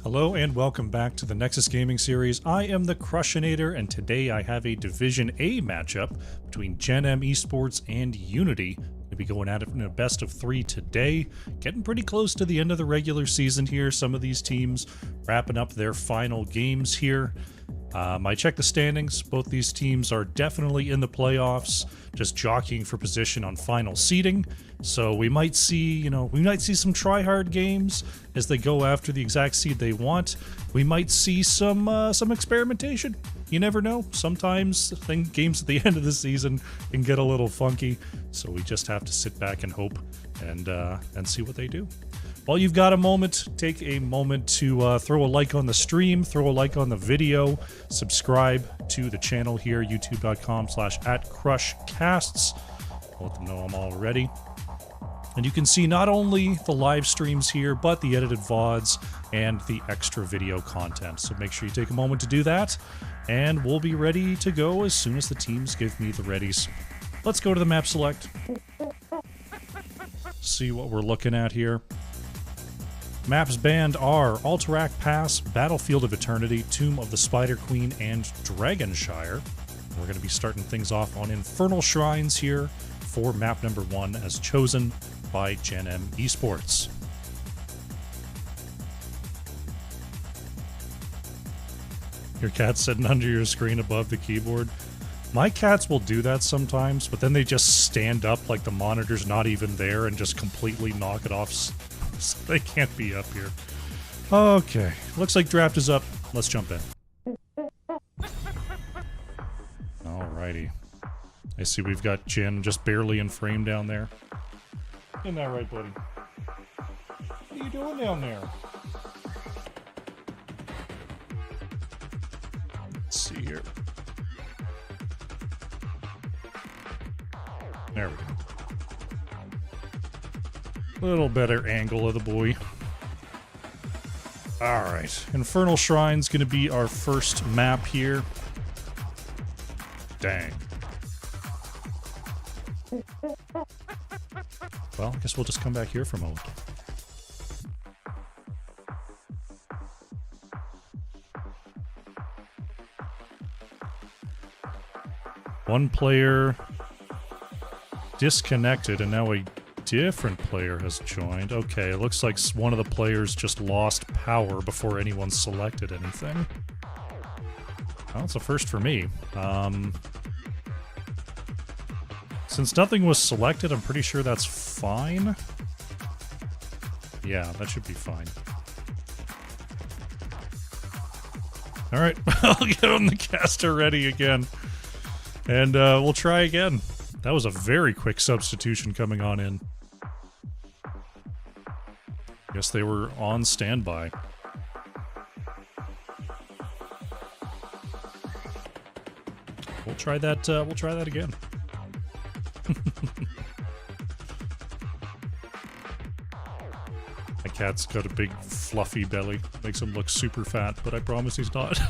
Hello and welcome back to the Nexus Gaming Series. I am the Crushinator, and today I have a Division A matchup between Gen.M Esports and Unity. We'll be going at it in a best of 3 today. Getting pretty close to the end of the regular season here. Some of these teams wrapping up their final games here. I checked the standings. Both these teams are definitely in the playoffs, just jockeying for position on final seeding. So we might see, some try-hard games as they go after the exact seed they want. We might see some experimentation. You never know. Sometimes games at the end of the season can get a little funky. So we just have to sit back and hope and see what they do. While you've got a moment, take a moment to throw a like on the stream, throw a like on the video, subscribe to the channel here, youtube.com/@KrushCasts. Let them know I'm all ready. And you can see not only the live streams here, but the edited VODs and the extra video content. So make sure you take a moment to do that, and we'll be ready to go as soon as the teams give me the readies. Let's go to the map select. See what we're looking at here. Maps banned are Alterac Pass, Battlefield of Eternity, Tomb of the Spider Queen, and Dragonshire. We're going to be starting things off on Infernal Shrines here for map number 1 as chosen by Gen.M Esports. Your cat's sitting under your screen above the keyboard. My cats will do that sometimes, but then they just stand up like the monitor's not even there and just completely knock it off. So they can't be up here. Okay, looks like draft is up. Let's jump in. Alrighty. I see we've got Jin just barely in frame down there. Isn't that right, buddy? What are you doing down there? Let's see here. There we go. Little better angle of the boy. Alright, Infernal Shrine's gonna be our first map here. Dang. Well, I guess we'll just come back here for a moment. One player disconnected, and now a different player has joined. Okay, it looks like one of the players just lost power before anyone selected anything. Well, it's a first for me. Since nothing was selected, I'm pretty sure that's fine. Yeah, that should be fine. Alright, I'll get on the caster ready again. And we'll try again. That was a very quick substitution coming on in. Guess they were on standby. We'll try that again. My cat's got a big fluffy belly. Makes him look super fat, but I promise he's not.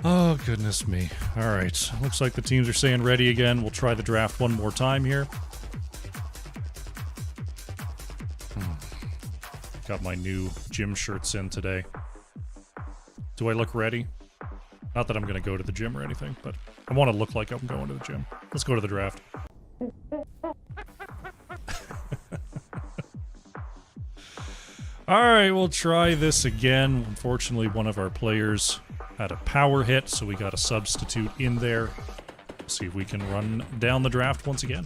Oh, goodness me. Alright, looks like the teams are saying ready again. We'll try the draft one more time here. Got my new gym shirts in today. Do I look ready? Not that I'm going to go to the gym or anything, but I want to look like I'm going to the gym. Let's go to the draft. Alright, we'll try this again. Unfortunately, one of our players had a power hit, so we got a substitute in there. See if we can run down the draft once again.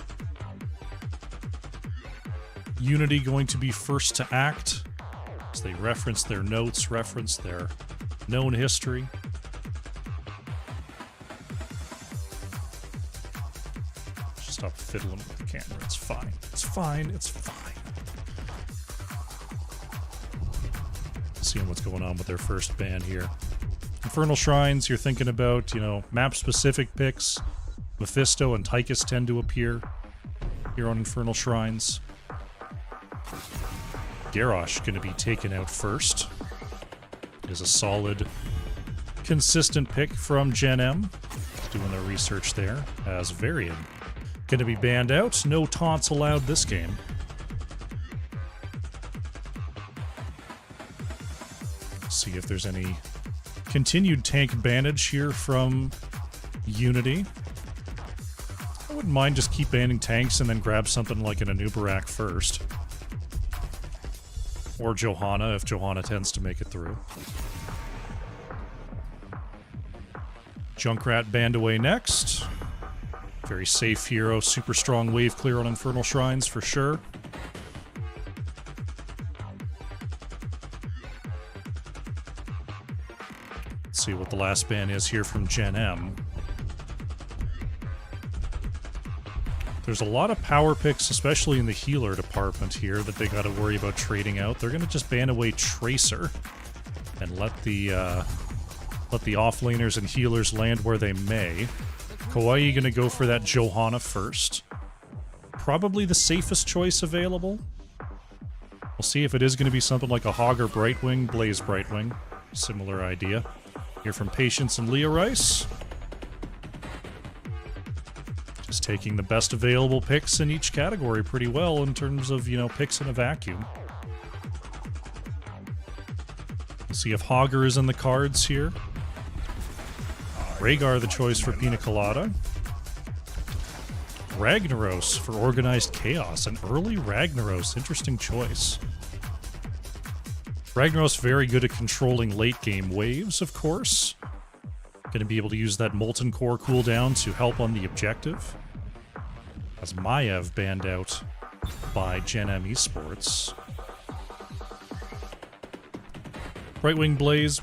Unity going to be first to act, as they reference their notes, reference their known history. Just stop fiddling with the camera. It's fine. It's fine. It's fine. Seeing what's going on with their first ban here. Infernal Shrines, you're thinking about, map-specific picks. Mephisto and Tychus tend to appear here on Infernal Shrines. Garrosh going to be taken out first. Is a solid, consistent pick from Gen.M. Doing their research there. As Varian going to be banned out. No taunts allowed this game. See if there's any continued tank bannage here from Unity. I wouldn't mind just keep banning tanks and then grab something like an Anubarak first. Or Johanna, if Johanna tends to make it through. Junkrat banned away next. Very safe hero, super strong wave clear on Infernal Shrines for sure. Let's see what the last ban is here from Gen.M. There's a lot of power picks, especially in the healer department here, that they got to worry about trading out. They're going to just ban away Tracer and let the offlaners and healers land where they may. Kawaii going to go for that Johanna first. Probably the safest choice available. We'll see if it is going to be something like a Hog or Brightwing, Blaze Brightwing. Similar idea. Here from Patience and Leah Rice. Just taking the best available picks in each category pretty well in terms of, you know, picks in a vacuum. We'll see if Hogger is in the cards here. Rhaegar the choice for Pina Colada. Ragnaros for Organized Chaos. An early Ragnaros. Interesting choice. Ragnaros very good at controlling late game waves, of course. Going to be able to use that Molten Core cooldown to help on the objective. As Maiev banned out by Gen.M Esports. Brightwing Blaze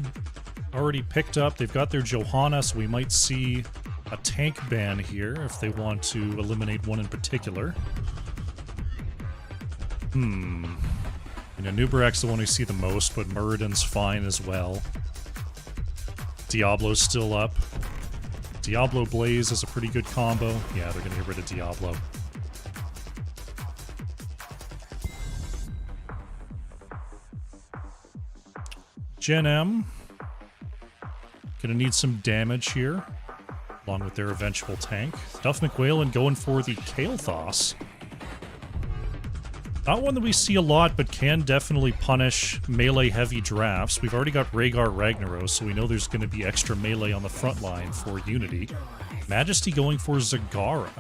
already picked up. They've got their Johanna, so we might see a tank ban here if they want to eliminate one in particular. You know, Nubarak's the one we see the most, but Muradin's fine as well. Diablo's still up. Diablo Blaze is a pretty good combo. Yeah, they're going to get rid of Diablo. Gen.M. Gonna need some damage here, along with their eventual tank. Duff McWhalen going for the Kael'thas. Not one that we see a lot, but can definitely punish melee-heavy drafts. We've already got Rhaegar Ragnaros, so we know there's going to be extra melee on the front line for Unity. Majesty going for Zagara.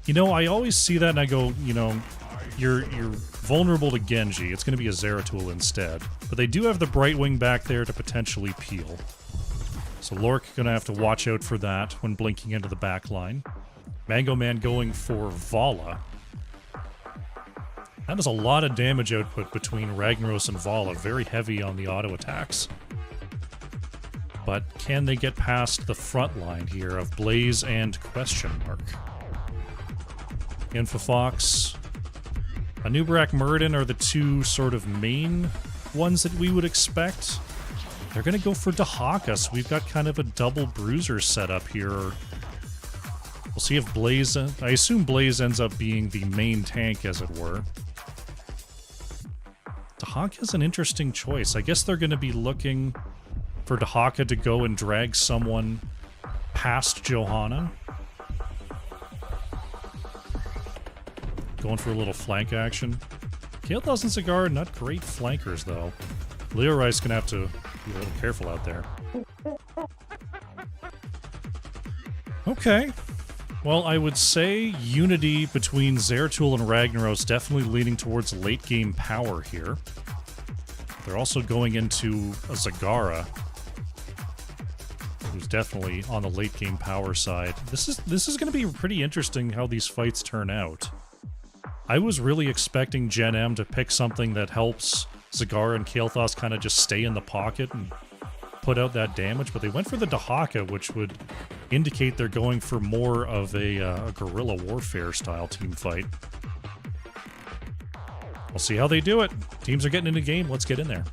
You know, I always see that and I go, you know, you're vulnerable to Genji. It's going to be a Zeratul instead. But they do have the Brightwing back there to potentially peel. So Lork going to have to watch out for that when blinking into the back line. Mango Man going for Vala. That is a lot of damage output between Ragnaros and Vala. Very heavy on the auto attacks. But can they get past the front line here of Blaze and Question Mark? Infofox. Anubarak Muradin are the two sort of main ones that we would expect. They're going to go for Dahaka, so we've got kind of a double bruiser setup here. We'll see if Blaze... I assume Blaze ends up being the main tank, as it were. Dahaka's an interesting choice. I guess they're going to be looking for Dahaka to go and drag someone past Johanna. Going for a little flank action. Kael'thas and Cigar, not great flankers, though. Leo Rice going to have to be a little careful out there. Okay. Well, I would say Unity between Zeratul and Ragnaros definitely leaning towards late-game power here. They're also going into a Zagara, who's definitely on the late-game power side. This is going to be pretty interesting how these fights turn out. I was really expecting Gen.M to pick something that helps Zagara and Kael'thas kind of just stay in the pocket and put out that damage, but they went for the Dahaka, which would indicate they're going for more of a guerrilla warfare style team fight. We'll see how they do it. Teams are getting into the game. Let's get in there.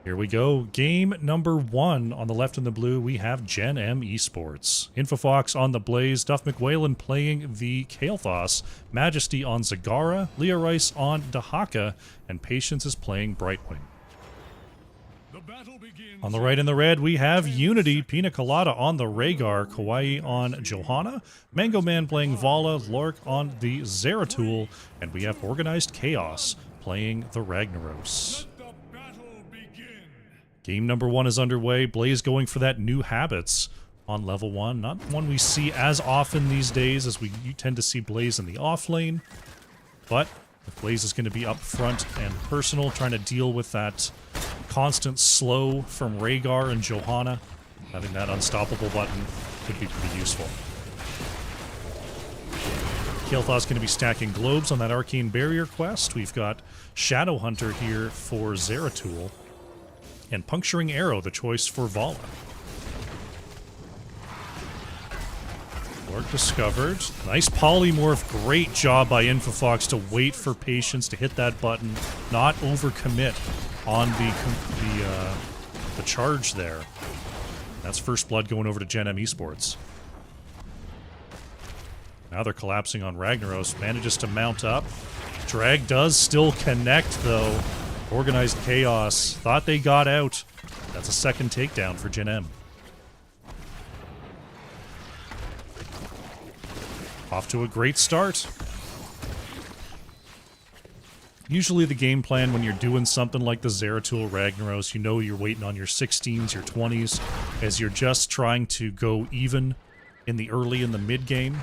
Here we go. Game number 1. On the left in the blue, we have Gen.M Esports. Infofox on the Blaze, Duff McWhalen playing the Kael'thas, Majesty on Zagara, Leah Rice on Dahaka, and Patience is playing Brightwing. The On the right and the red, we have Unity, Pina Colada on the Rhaegar, Kawaii on Johanna, Mango Man playing Vala, Lork on the Zeratul, and we have Organized Chaos playing the Ragnaros. Game number 1 is underway. Blaze going for that new habits on level 1. Not one we see as often these days, as you tend to see Blaze in the off lane, but Blaze is going to be up front and personal, trying to deal with that constant slow from Rhaegar and Johanna. Having that unstoppable button could be pretty useful. Kael'Thas going to be stacking globes on that Arcane Barrier quest. We've got Shadow Hunter here for Zeratul, and Puncturing Arrow, the choice for Vala. Lord discovered. Nice polymorph. Great job by Infofox to wait for patience to hit that button, not overcommit on the charge there. That's first blood going over to Gen.M Esports. Now they're collapsing on Ragnaros. Manages to mount up. Drag does still connect, though. Organized Chaos. Thought they got out. That's a second takedown for Gen.M. Off to a great start. Usually the game plan when you're doing something like the Zeratul Ragnaros, you know you're waiting on your 16s, your 20s, as you're just trying to go even in the early and the mid game.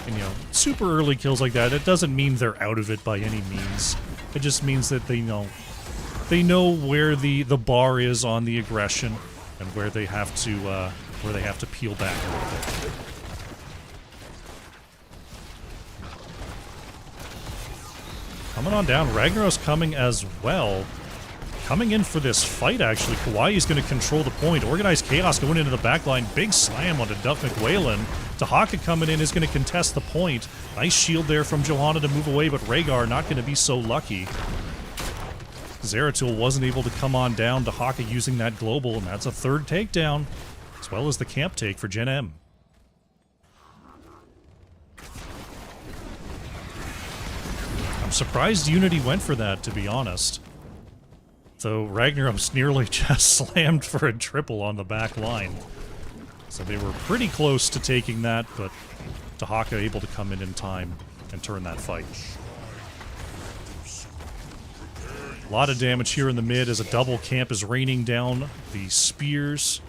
And, you know, super early kills like that, it doesn't mean they're out of it by any means. It just means that they know where the bar is on the aggression and where they have to peel back a little bit. Coming on down, Ragnaros coming as well. Coming in for this fight, actually. Kawaii is going to control the point. Organized Chaos going into the backline. Big slam onto Duff McWhalen. Tahaka coming in is going to contest the point. Nice shield there from Johanna to move away, but Rhaegar not going to be so lucky. Zeratul wasn't able to come on down. Tahaka using that global, and that's a third takedown, as well as the camp take for Gen.M. I'm surprised Unity went for that, to be honest. Though Ragnaros nearly just slammed for a triple on the back line. So they were pretty close to taking that, but Tahaka able to come in time and turn that fight. A lot of damage here in the mid as a double camp is raining down the spears.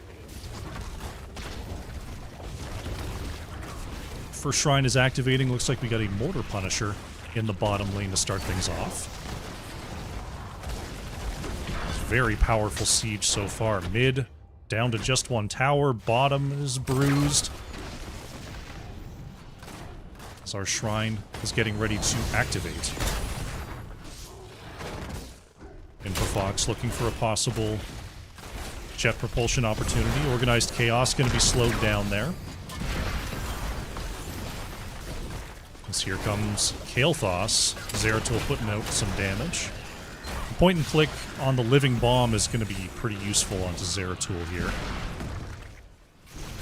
First Shrine is activating. Looks like we got a Mortar Punisher in the bottom lane to start things off. Very powerful siege so far. Mid down to just one tower. Bottom is bruised. As our Shrine is getting ready to activate. Infofox looking for a possible jet propulsion opportunity. Organized Chaos going to be slowed down there. As here comes Kael'Thas. Zeratul putting out some damage. Point and click on the Living Bomb is going to be pretty useful onto Zeratul here.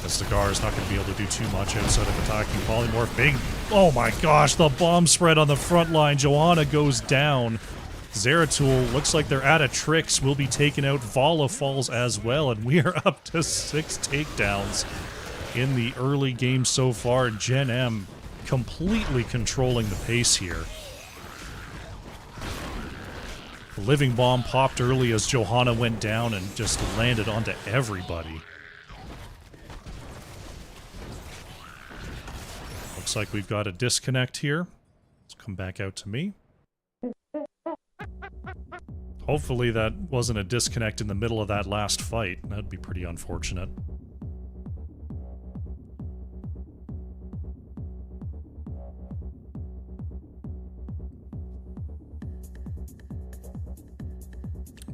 As Cigar is not going to be able to do too much outside of attacking Polymorph. Big, oh my gosh, the bomb spread on the front line. Johanna goes down. Zeratul looks like they're out of tricks. Will be taken out. Vala falls as well, and we are up to 6 takedowns in the early game so far. Gen.M completely controlling the pace here. The Living Bomb popped early as Johanna went down and just landed onto everybody. Looks like we've got a disconnect here. Let's come back out to me. Hopefully that wasn't a disconnect in the middle of that last fight. That'd be pretty unfortunate.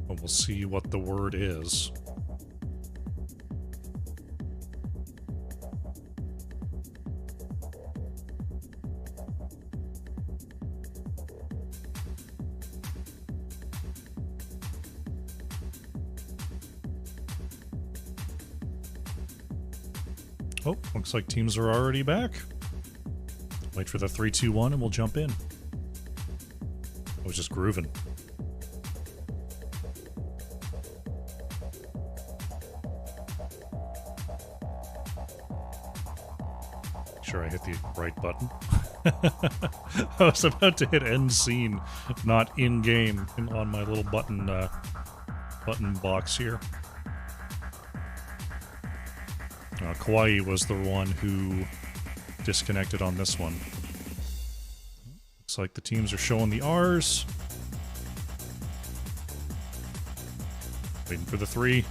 But we'll see what the word is. Oh, looks like teams are already back. Wait for the 3, 2, 1 and we'll jump in. I was just grooving. Just grooving. sure I hit the right button. I was about to hit end scene, not in game, on my little button box here. Kauai was the one who disconnected on this one. Looks like the teams are showing the R's. Waiting for the 3.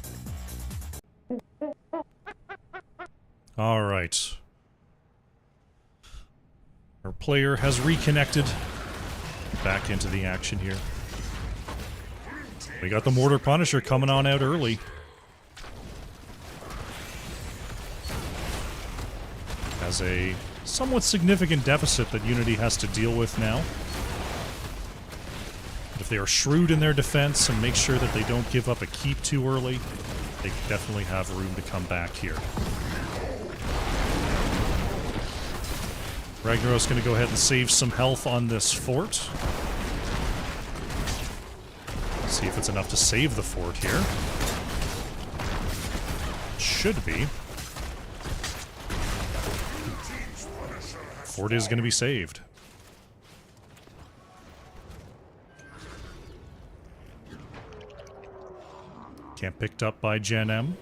All right. Our player has reconnected. Back into the action here. We got the Mortar Punisher coming on out early. Has a somewhat significant deficit that Unity has to deal with now. But if they are shrewd in their defense and make sure that they don't give up a keep too early, they definitely have room to come back here. Ragnarok's going to go ahead and save some health on this fort. See if it's enough to save the fort here. Should be. Fort is going to be saved. Camp picked up by Gen.M.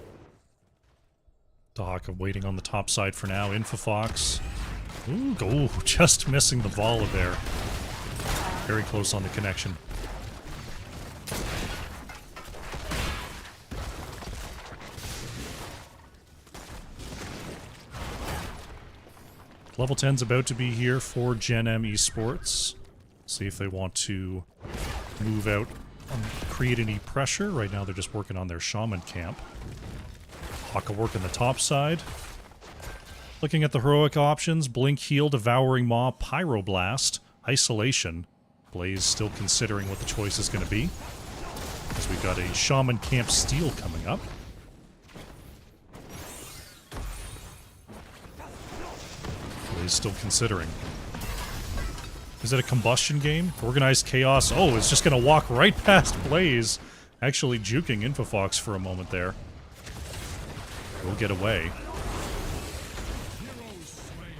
Dahaka waiting on the top side for now. Infofox. Ooh, just missing the volley there. Very close on the connection. Level 10's about to be here for Gen.M Esports. See if they want to move out and create any pressure. Right now they're just working on their Shaman camp. Haka working the top side. Looking at the heroic options, Blink, Heal, Devouring Maw, Pyroblast, Isolation. Blaze still considering what the choice is going to be, because we've got a Shaman Camp Steal coming up. Blaze still considering. Is it a combustion game? Organized Chaos. Oh, it's just going to walk right past Blaze. Actually juking Infofox for a moment there. We'll get away.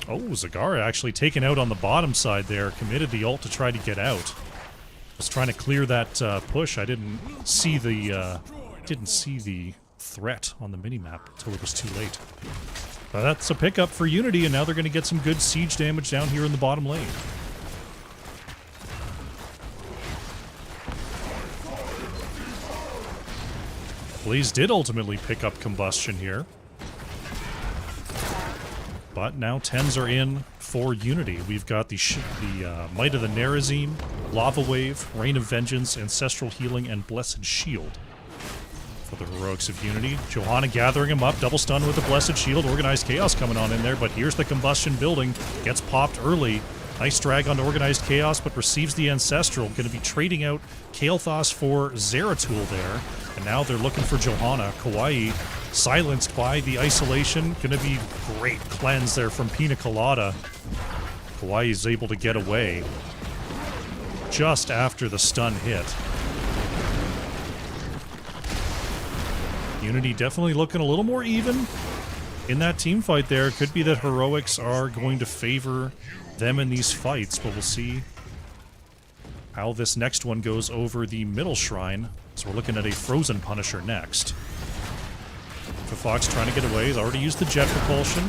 Oh, Zagara actually taken out on the bottom side there. Committed the ult to try to get out. Was trying to clear that push. I didn't see the threat on the minimap until it was too late. But that's a pickup for Unity, and now they're going to get some good siege damage down here in the bottom lane. Blaze did ultimately pick up Combustion here. But now 10s are in for Unity. We've got the Might of the Nerazim, Lava Wave, Rain of Vengeance, Ancestral Healing, and Blessed Shield for the heroics of Unity. Johanna gathering him up, double stun with the Blessed Shield. Organized Chaos coming on in there, but here's the Combustion building. Gets popped early. Nice drag on Organized Chaos, but receives the Ancestral. Going to be trading out Kael'thas for Zeratul there. And now they're looking for Johanna. Kauai silenced by the Isolation. Going to be great cleanse there from Pina Colada. Kauai is able to get away just after the stun hit. Unity definitely looking a little more even in that team fight there. It could be that heroics are going to favor them in these fights, but we'll see how this next one goes over the middle shrine. So we're looking at a Frozen Punisher next. Infofox trying to get away. He's already used the jet propulsion.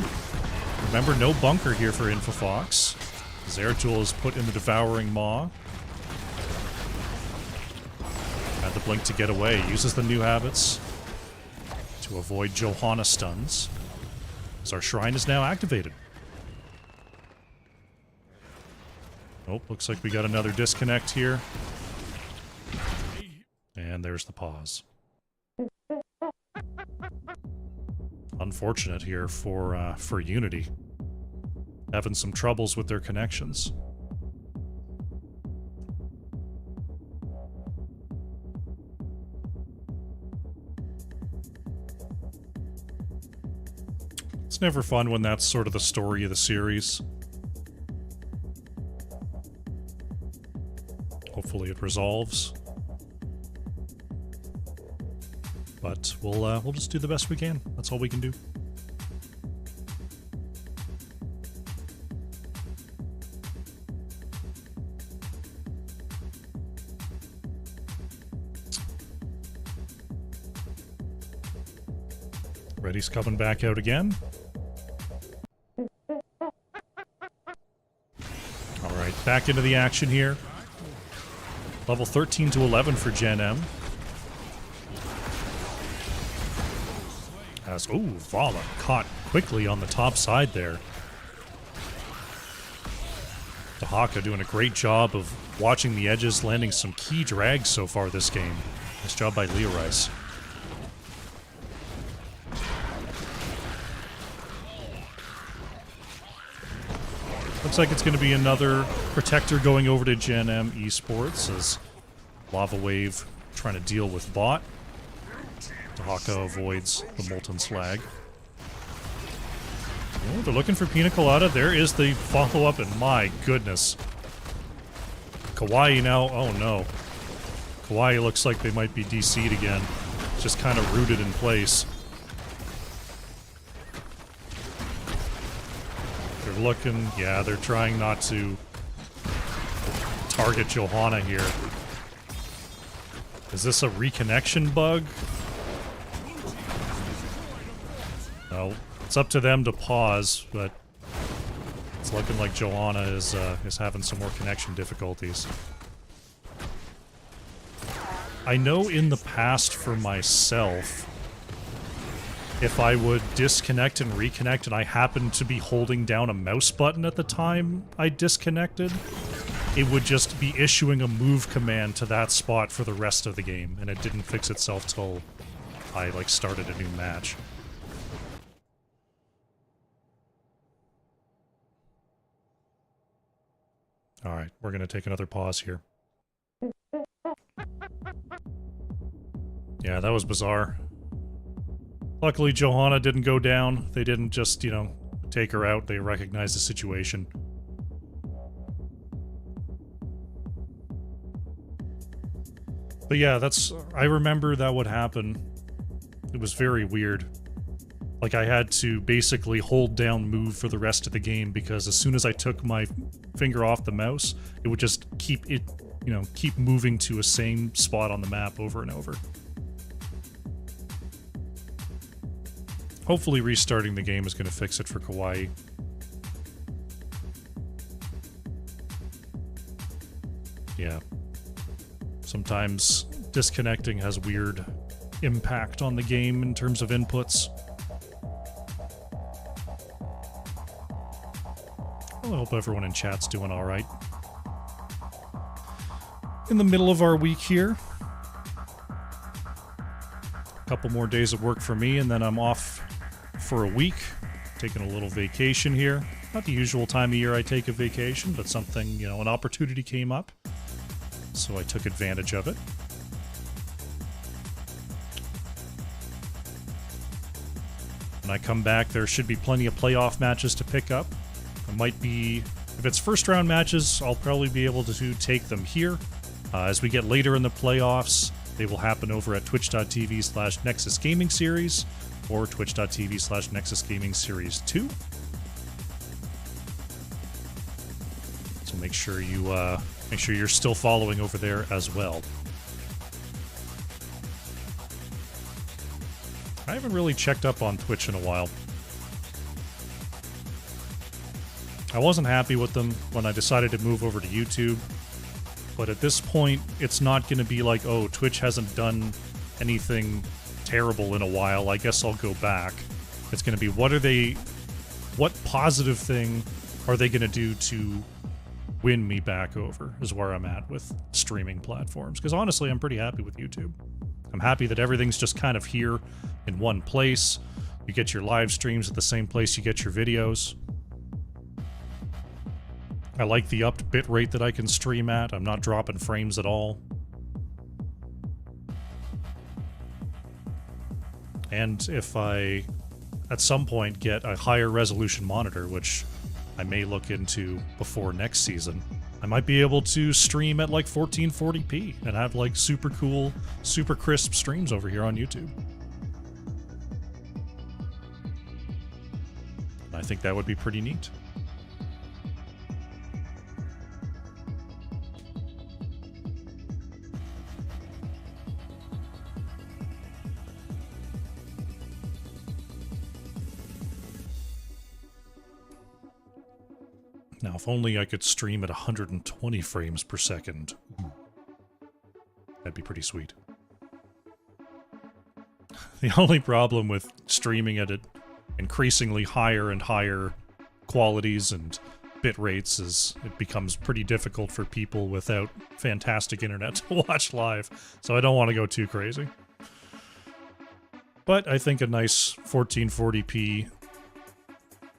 Remember, no bunker here for Infofox. Zeratul is put in the Devouring Maw. Had the blink to get away. Uses the new habits to avoid Johanna stuns. So our shrine is now activated. Oh, looks like we got another disconnect here. And there's the pause. Unfortunate here for Unity. Having some troubles with their connections. It's never fun when that's sort of the story of the series. Hopefully it resolves. But we'll just do the best we can. That's all we can do. Reddy's coming back out again. Alright, back into the action here. Level 13 to 11 for Gen.M. As, ooh, Vala caught quickly on the top side there. Dahaka doing a great job of watching the edges, landing some key drags so far this game. Nice job by Leorice. Looks like it's going to be another Protector going over to Gen.M Esports as Lava Wave trying to deal with bot. Dahaka avoids the Molten Slag. Oh, they're looking for Pina Colada. There is the follow-up, and my goodness. Kawaii now, oh no. Kawaii looks like they might be DC'd again. Just kind of rooted in place. They're looking, yeah, they're trying not to target Johanna here. Is this a reconnection bug? No. It's up to them to pause, but it's looking like Johanna is having some more connection difficulties. I know in the past for myself, if I would disconnect and reconnect and I happened to be holding down a mouse button at the time I disconnected, it would just be issuing a move command to that spot for the rest of the game, and it didn't fix itself till I, like, started a new match. Alright, we're gonna take another pause here. Yeah, that was bizarre. Luckily, Johanna didn't go down. They didn't just, you know, take her out. They recognized the situation. But yeah, I remember that would happen. It was very weird. Like, I had to basically hold down move for the rest of the game because as soon as I took my finger off the mouse, it would just keep it, you know, keep moving to a same spot on the map over and over. Hopefully restarting the game is going to fix it for Kawaii. Yeah. Sometimes disconnecting has weird impact on the game in terms of inputs. Well, I hope everyone in chat's doing alright. In the middle of our week here. A couple more days of work for me, and then I'm off for a week. Taking a little vacation here. Not the usual time of year I take a vacation, but something, you know, an opportunity came up. So I took advantage of it. When I come back, there should be plenty of playoff matches to pick up. It might be, if it's first round matches, I'll probably be able to take them here. As we get later in the playoffs, they will happen over at twitch.tv/Nexus Gaming Series or twitch.tv/Nexus Gaming Series 2. So make sure you're still following over there as well. I haven't really checked up on Twitch in a while. I wasn't happy with them when I decided to move over to YouTube, but at this point, it's not going to be like, oh, Twitch hasn't done anything terrible in a while, I guess I'll go back. It's going to be, what positive thing are they going to do to win me back over, is where I'm at with streaming platforms. Because honestly, I'm pretty happy with YouTube. I'm happy that everything's just kind of here in one place. You get your live streams at the same place you get your videos. I like the upped bitrate that I can stream at. I'm not dropping frames at all. And if I, at some point, get a higher resolution monitor, which I may look into before next season, I might be able to stream at like 1440p and have like super cool, super crisp streams over here on YouTube. I think that would be pretty neat. Now, if only I could stream at 120 frames per second. That'd be pretty sweet. The only problem with streaming at increasingly higher and higher qualities and bit rates is it becomes pretty difficult for people without fantastic internet to watch live. So I don't want to go too crazy. But I think a nice 1440p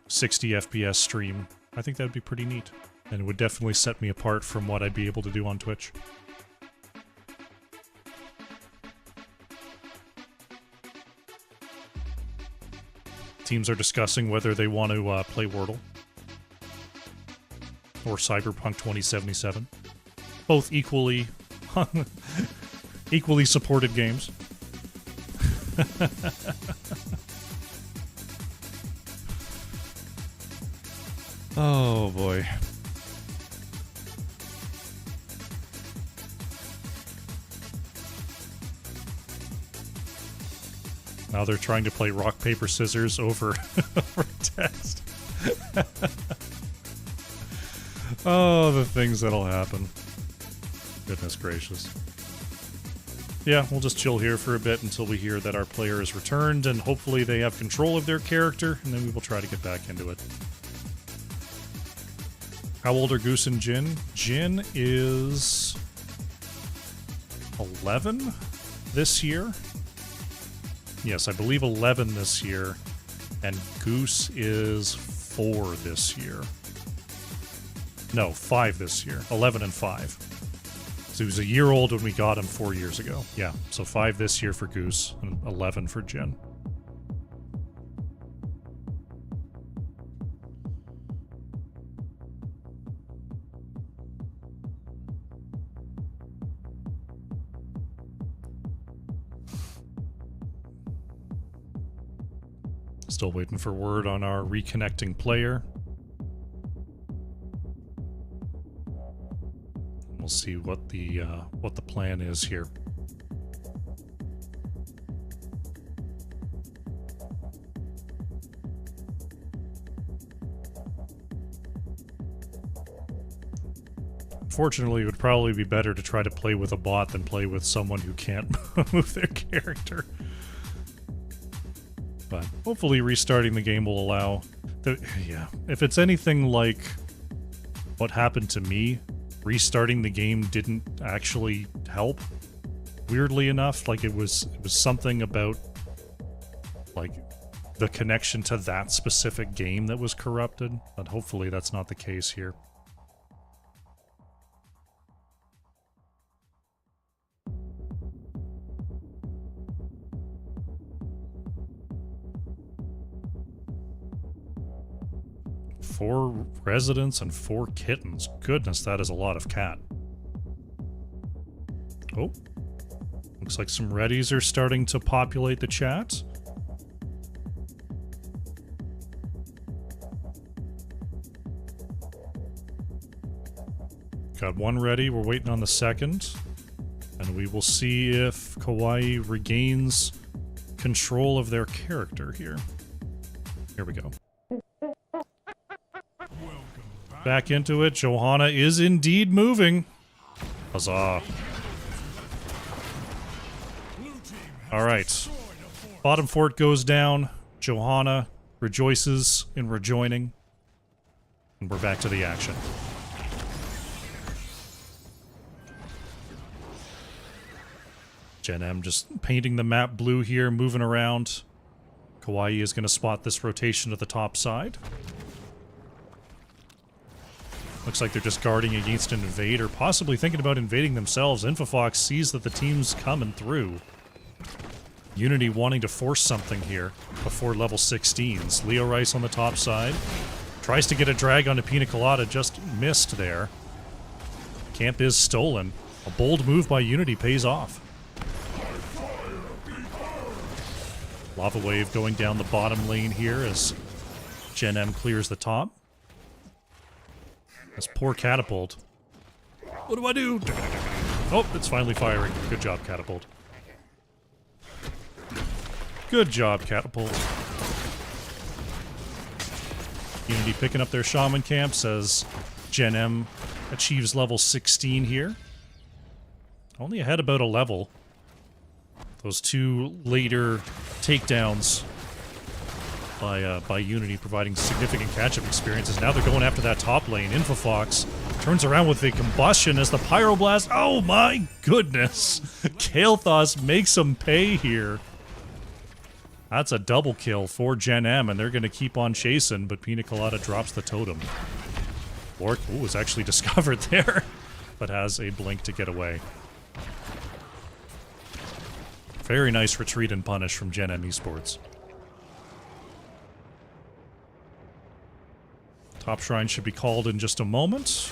60 FPS stream, I think that'd be pretty neat. And it would definitely set me apart from what I'd be able to do on Twitch. Teams are discussing whether they want to play Wordle or Cyberpunk 2077. Both equally equally supported games. Oh boy. Now they're trying to play rock, paper, scissors over, over text. Oh, the things that'll happen. Goodness gracious. Yeah, we'll just chill here for a bit until we hear that our player is returned, and hopefully they have control of their character, and then we will try to get back into it. How old are Goose and Jin? Jin is 11 this year. Yes, I believe 11 this year, and Goose is 4 this year. No, 5 this year. 11 and 5. So he was a year old when we got him 4 years ago. Yeah, so 5 this year for Goose, and 11 for Jin. Still waiting for word on our reconnecting player. We'll see what the plan is here. Unfortunately, it would probably be better to try to play with a bot than play with someone who can't move their character. But hopefully restarting the game will allow... yeah, if it's anything like what happened to me, restarting the game didn't actually help. Weirdly enough, like it was something about like the connection to that specific game that was corrupted, but hopefully that's not the case here. Four residents and 4 kittens. Goodness, that is a lot of cat. Oh. Looks like some readies are starting to populate the chat. Got one ready, we're waiting on the second. And we will see if Kawaii regains control of their character here. Here we go. Back into it. Johanna is indeed moving. Huzzah. Alright. Bottom fort goes down. Johanna rejoices in rejoining. And we're back to the action. Gen.M just painting the map blue here, moving around. Kawaii is going to spot this rotation to the top side. Looks like they're just guarding against an invade, or possibly thinking about invading themselves. Infofox sees that the team's coming through. Unity wanting to force something here before level 16s. Leo Rice on the top side. Tries to get a drag onto Pina Colada, just missed there. Camp is stolen. A bold move by Unity pays off. Lava Wave going down the bottom lane here as Gen.M clears the top. This poor Catapult. What do I do? Oh, it's finally firing. Good job, Catapult. Good job, Catapult. Unity picking up their Shaman camps as Gen.M achieves level 16 here. Only ahead about a level. Those two later takedowns by Unity providing significant catch-up experiences. Now they're going after that top lane. Infofox turns around with a combustion as the Pyroblast. Oh my goodness! Kael'thas makes him pay here. That's a double kill for Gen.M, and they're going to keep on chasing, but Pina Colada drops the totem. Lork was actually discovered there, but has a blink to get away. Very nice retreat and punish from Gen.M Esports. Top Shrine should be called in just a moment.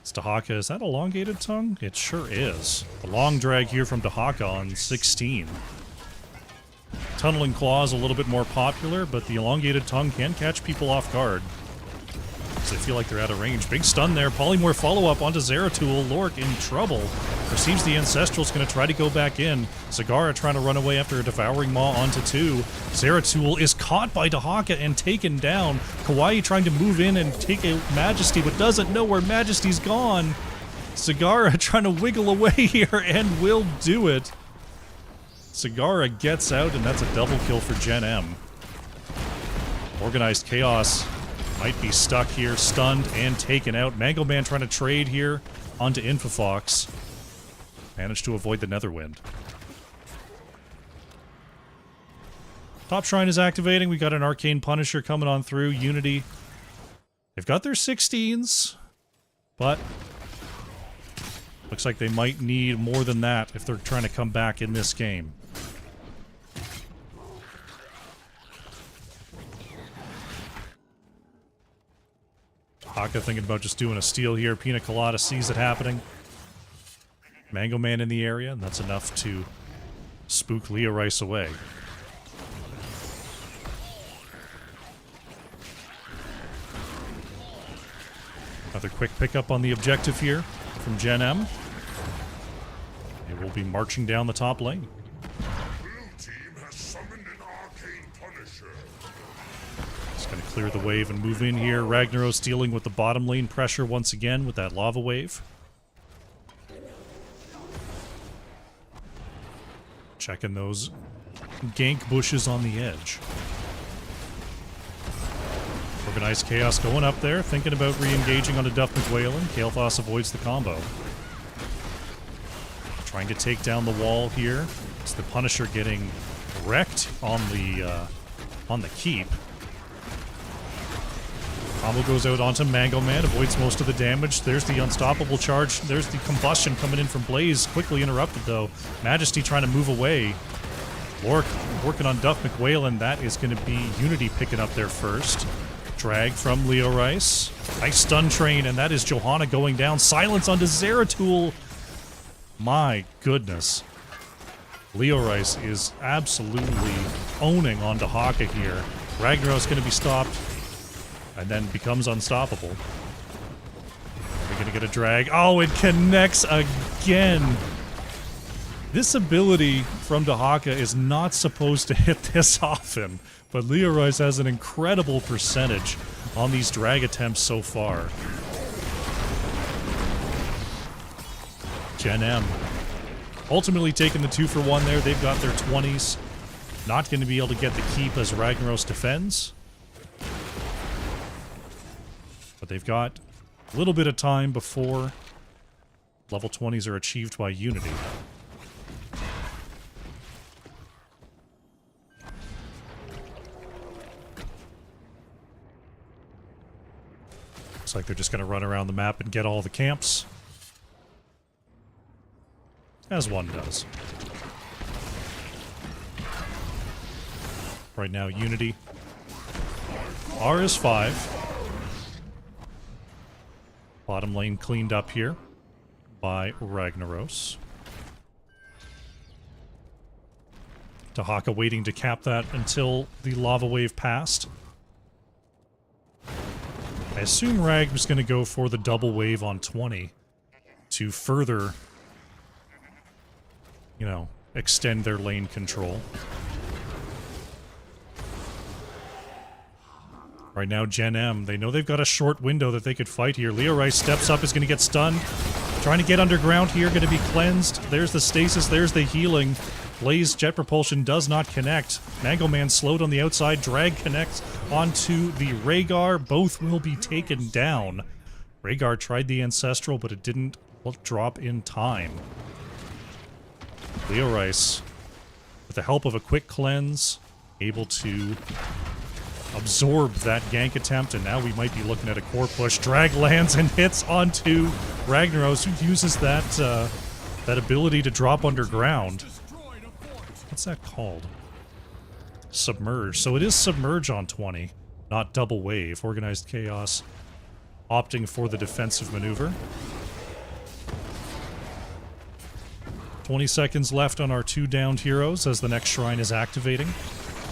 It's Dahaka. Is that elongated tongue? It sure is. The long drag here from Dahaka on 16. Tunneling Claw is a little bit more popular, but the elongated tongue can catch people off guard. They feel like they're out of range. Big stun there. Polymorph follow-up onto Zeratul. Lork in trouble. Perceives the Ancestral's going to try to go back in. Zagara trying to run away after a Devouring Maw onto 2. Zeratul is caught by Dahaka and taken down. Kawaii trying to move in and take a Majesty, but doesn't know where Majesty's gone. Zagara trying to wiggle away here and will do it. Zagara gets out, and that's a double kill for Gen.M. Organized Chaos might be stuck here, stunned and taken out. Mango Man trying to trade here onto Infofox. Managed to avoid the Netherwind. Top Shrine is activating. We got an Arcane Punisher coming on through. Unity. They've got their 16s, but looks like they might need more than that if they're trying to come back in this game. Haka thinking about just doing a steal here. Pina Colada sees it happening. Mango Man in the area, and that's enough to spook Leo Rice away. Another quick pickup on the objective here from Gen.M. They will be marching down the top lane. Going to clear the wave and move in here. Ragnaros dealing with the bottom lane pressure once again with that lava wave. Checking those gank bushes on the edge. Organized Chaos going up there, thinking about re-engaging onto Duff McWhalen. Kael'thas avoids the combo. Trying to take down the wall here. It's the Punisher getting wrecked on the keep. Combo goes out onto Mango Man, avoids most of the damage. There's the unstoppable charge. There's the combustion coming in from Blaze. Quickly interrupted, though. Majesty trying to move away. Lork working on Duff McWhalen. That is going to be Unity picking up there first. Drag from Leo Rice. Nice stun train, and that is Johanna going down. Silence onto Zeratul. My goodness. Leo Rice is absolutely owning on Dahaka here. Ragnaros going to be stopped. And then becomes unstoppable. We're gonna get a drag. Oh, it connects again! This ability from Dahaka is not supposed to hit this often, but Leo Rice has an incredible percentage on these drag attempts so far. Gen.M ultimately taking the 2-for-1 there. They've got their 20s. Not gonna be able to get the keep as Ragnaros defends. But they've got a little bit of time before level 20s are achieved by Unity. Looks like they're just going to run around the map and get all the camps. As one does. Right now, Unity. R is 5. Bottom lane cleaned up here by Ragnaros. Dahaka waiting to cap that until the lava wave passed. I assume Rag was going to go for the double wave on 20 to further, you know, extend their lane control. Right now, Gen.M, they know they've got a short window that they could fight here. Leo Rice steps up, is going to get stunned. Trying to get underground here, going to be cleansed. There's the stasis, there's the healing. Blaze jet propulsion does not connect. Mango Man slowed on the outside. Drag connects onto the Rhaegar. Both will be taken down. Rhaegar tried the Ancestral, but it didn't drop in time. Leo Rice, with the help of a quick cleanse, able to absorb that gank attempt, and now we might be looking at a core push. Drag lands and hits onto Ragnaros, who uses that that ability to drop underground. What's that called? Submerge. So it is Submerge on 20, not Double Wave. Organized Chaos opting for the defensive maneuver. 20 seconds left on our 2 downed heroes as the next shrine is activating.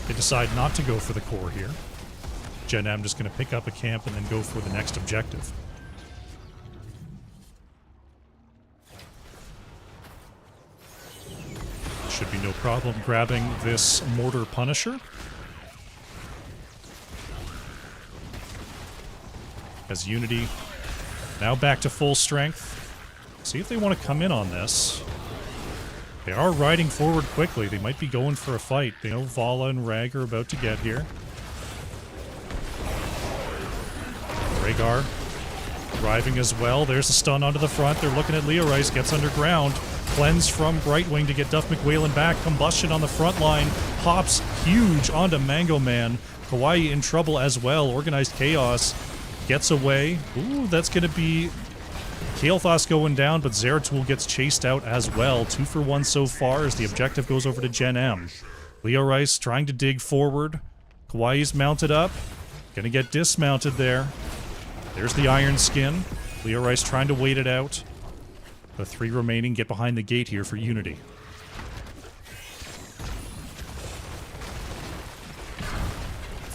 They decide not to go for the core here. Gen.M just going to pick up a camp and then go for the next objective. Should be no problem grabbing this Mortar Punisher. As Unity now back to full strength. See if they want to come in on this. They are riding forward quickly. They might be going for a fight. They know Vala and Rag are about to get here. Rhaegar arriving as well. There's a stun onto the front. They're looking at Leo Rice. Gets underground. Cleanse from Brightwing to get Duff McWhalen back. Combustion on the front line. Pops huge onto Mango Man. Kawaii in trouble as well. Organized Chaos gets away. Ooh, that's going to be Kael'thas going down, but Zeratul gets chased out as well. 2 for 1 so far as the objective goes over to Gen.M. Leo Rice trying to dig forward. Kawaii's mounted up. Gonna get dismounted there. There's the Iron Skin. Leo Rice trying to wait it out. The 3 remaining get behind the gate here for Unity.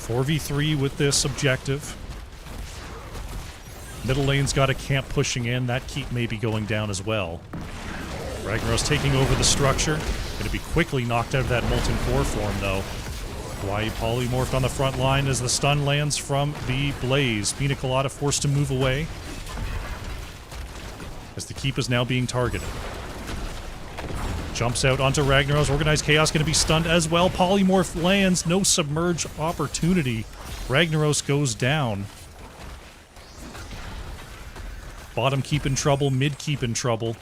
.4v3 with this objective. Middle lane's got a camp pushing in. That keep may be going down as well. Ragnaros taking over the structure. Going to be quickly knocked out of that Molten Core form, though. Kawaii polymorphed on the front line as the stun lands from the Blaze. Pina Colada forced to move away as the keep is now being targeted. Jumps out onto Ragnaros. Organized Chaos going to be stunned as well. Polymorph lands. No submerge opportunity. Ragnaros goes down. Bottom keep in trouble. Mid keep in trouble.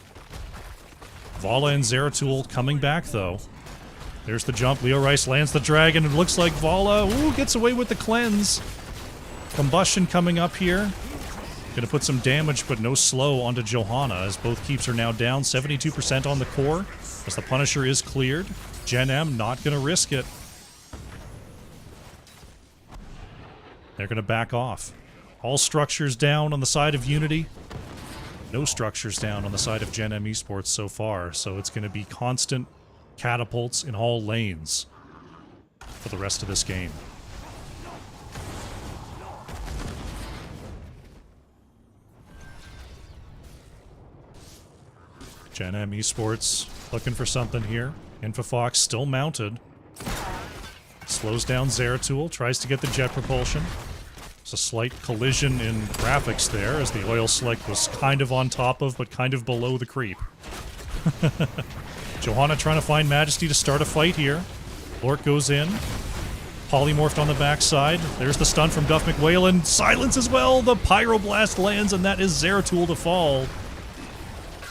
Vala and Zeratul coming back, though. There's the jump. Leo Rice lands the dragon. It looks like Vala gets away with the cleanse. Combustion coming up here. Gonna put some damage, but no slow onto Johanna, as both keeps are now down. 72% on the core, as the Punisher is cleared. Gen.M not gonna risk it. They're gonna back off. All structures down on the side of Unity. No structures down on the side of Gen.M Esports so far, so it's gonna be constant catapults in all lanes for the rest of this game. Gen.M Esports looking for something here. Infofox still mounted. Slows down Zeratul, tries to get the jet propulsion. There's a slight collision in graphics there as the oil slick was kind of on top of, but kind of below the creep. Johanna trying to find Majesty to start a fight here. Lort goes in. Polymorphed on the backside. There's the stun from Duff McWhalen. Silence as well. The Pyroblast lands, and that is Zeratul to fall.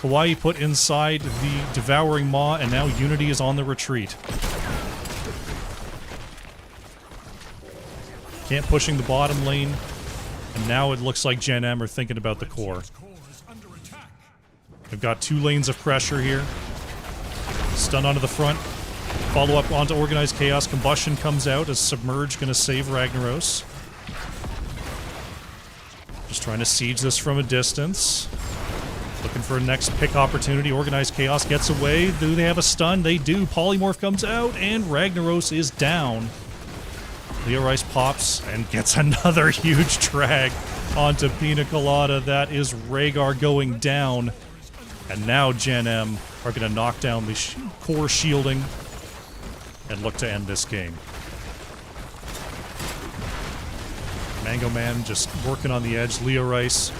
Kawaii put inside the Devouring Maw, and now Unity is on the retreat. Camp pushing the bottom lane, and now it looks like Gen.M are thinking about the core. They've got 2 lanes of pressure here. Stun onto the front. Follow up onto Organized Chaos. Combustion comes out as Submerge going to save Ragnaros. Just trying to siege this from a distance. Looking for a next pick opportunity. Organized Chaos gets away. Do they have a stun? They do. Polymorph comes out, and Ragnaros is down. Leo Rice pops and gets another huge drag onto Pina Colada. That is Rhaegar going down. And now Gen.M are going to knock down the core shielding and look to end this game. Mango Man just working on the edge. Leo Rice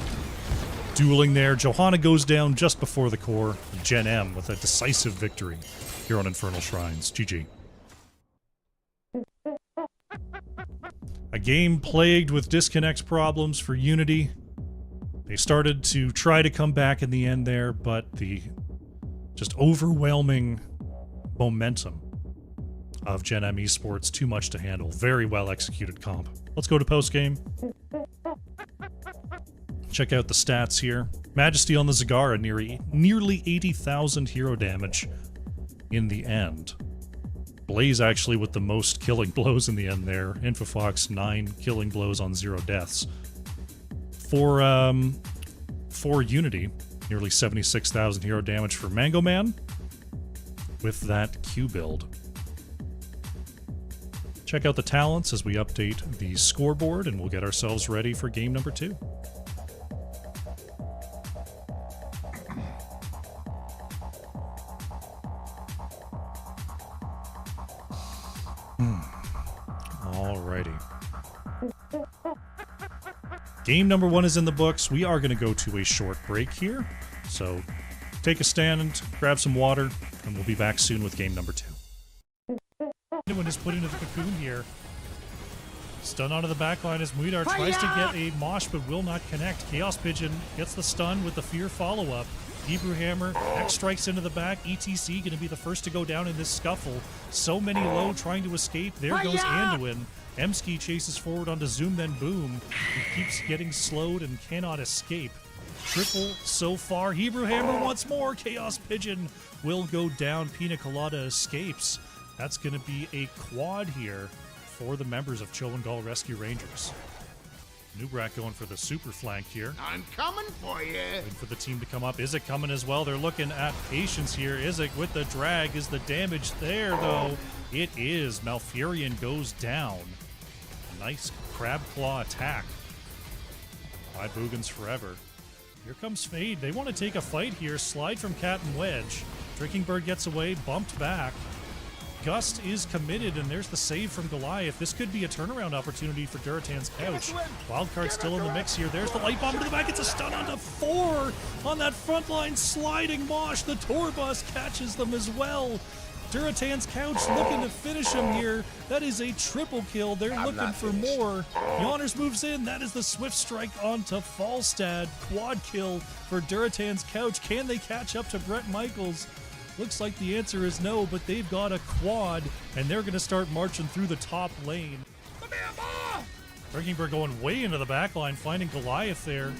dueling there. Johanna goes down just before the core. Gen.M with a decisive victory here on Infernal Shrines. GG. A game plagued with disconnect problems for Unity. They started to try to come back in the end there, but the just overwhelming momentum of Gen.M Esports, too much to handle. Very well executed comp. Let's go to post-game. Check out the stats here. Majesty on the Zagara, nearly 80,000 hero damage in the end. Blaze actually with the most killing blows in the end there. Infofox, 9 killing blows on 0 deaths. For Unity, nearly 76,000 hero damage for Mango Man with that Q build. Check out the talents as we update the scoreboard, and we'll get ourselves ready for game number 2. Alrighty. Game number 1 is in the books. We are going to go to a short break here. So take a stand, grab some water, and we'll be back soon with game number 2. Anyone is put into the cocoon here. Stun onto the backline as Muidar tries to get a mosh but will not connect. Chaos Pigeon gets the stun with the fear follow-up. Hebrew Hammer, X strikes into the back. ETC going to be the first to go down in this scuffle. So many low trying to escape. There goes Anduin. Emski chases forward onto Zoom, then Boom. He keeps getting slowed and cannot escape. Triple so far. Hebrew Hammer once more. Chaos Pigeon will go down. Pina Colada escapes. That's going to be a quad here for the members of Chowengal Rescue Rangers. Nubrak going for the super flank here. I'm coming for you. Waiting for the team to come up. Isaac coming as well. They're looking at patience here. Isaac with the drag. Is the damage there, though? It is. Malfurion goes down. Nice crab claw attack by Boogans Forever. Here comes Fade. They want to take a fight here. Slide from Cat and Wedge. Drinking Bird gets away, bumped back. Gust is committed, and there's the save from Goliath. This could be a turnaround opportunity for Duratan's Couch. Wildcard still in the mix here. There's the light bomb to the back. It's a stun onto 4 on that front line. Sliding Mosh. The tour bus catches them as well. Duratan's Couch looking to finish him here. That is a triple kill. They're looking for more. Yonners moves in. That is the swift strike onto Falstad. Quad kill for Duratan's Couch. Can they catch up to Brett Michaels? Looks like the answer is no, but they've got a quad, and they're going to start marching through the top lane. Drinking Bird going way into the back line, finding Goliath there.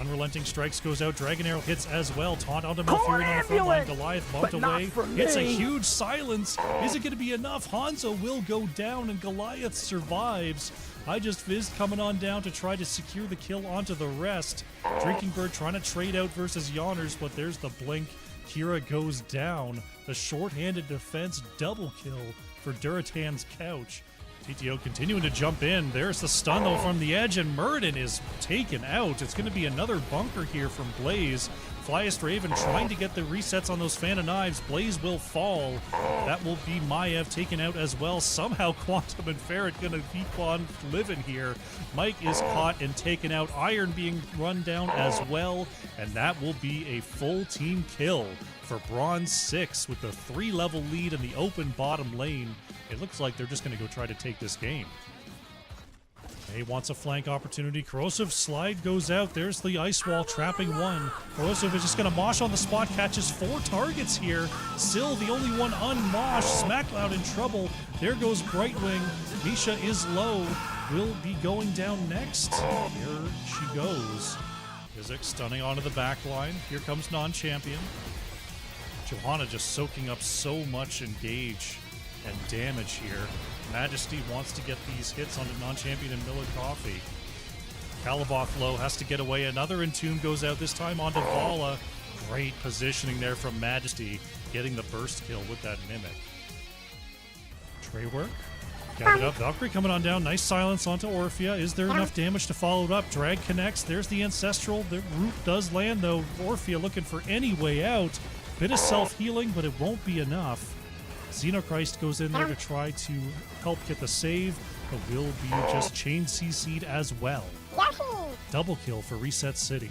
Unrelenting Strikes goes out. Dragon Arrow hits as well. Taunt onto Malfurion on the front line. Goliath bumped away. It's a huge silence. Is it going to be enough? Hanzo will go down, and Goliath survives. I Just Fizzed coming on down to try to secure the kill onto the rest. Drinking Bird trying to trade out versus Yonners, but there's the blink. Kira goes down. The short-handed defense double kill for Duratan's Couch. TTO continuing to jump in. There's the stun, though, from the edge, and Murden is taken out. It's going to be another bunker here from Blaze. Flyest Raven trying to get the resets on those Fan of Knives. Blaze will fall. That will be Maiev taken out as well. Somehow Quantum and Ferret going to keep on living here. Mike is caught and taken out. Iron being run down as well. And that will be a full team kill for Bronze 6 with the 3-level lead in the open bottom lane. It looks like they're just going to go try to take this game. He wants a flank opportunity. Corrosive slide goes out. There's the ice wall trapping 1. Corrosive is just going to mosh on the spot. Catches 4 targets here. Still the only one unmoshed. Smackloud in trouble. There goes Brightwing. Misha is low. Will be going down next. Here she goes. Isaac stunning onto the back line. Here comes non-champion. Johanna just soaking up so much engage and damage here. Majesty wants to get these hits onto non-champion and Miller Coffee. Calaboth low, has to get away. Another Entomb goes out, this time onto Vala. Great positioning there from Majesty, getting the burst kill with that Mimic. Trey work. Gathered up. Valkyrie coming on down. Nice silence onto Orphea. Is there enough damage to follow it up? Drag connects. There's the Ancestral. The root does land, though. Orphea looking for any way out. Bit of self-healing, but it won't be enough. Xenochrist goes in there to try to help get the save. will be just chain CC'd as well. Double kill for Reset City.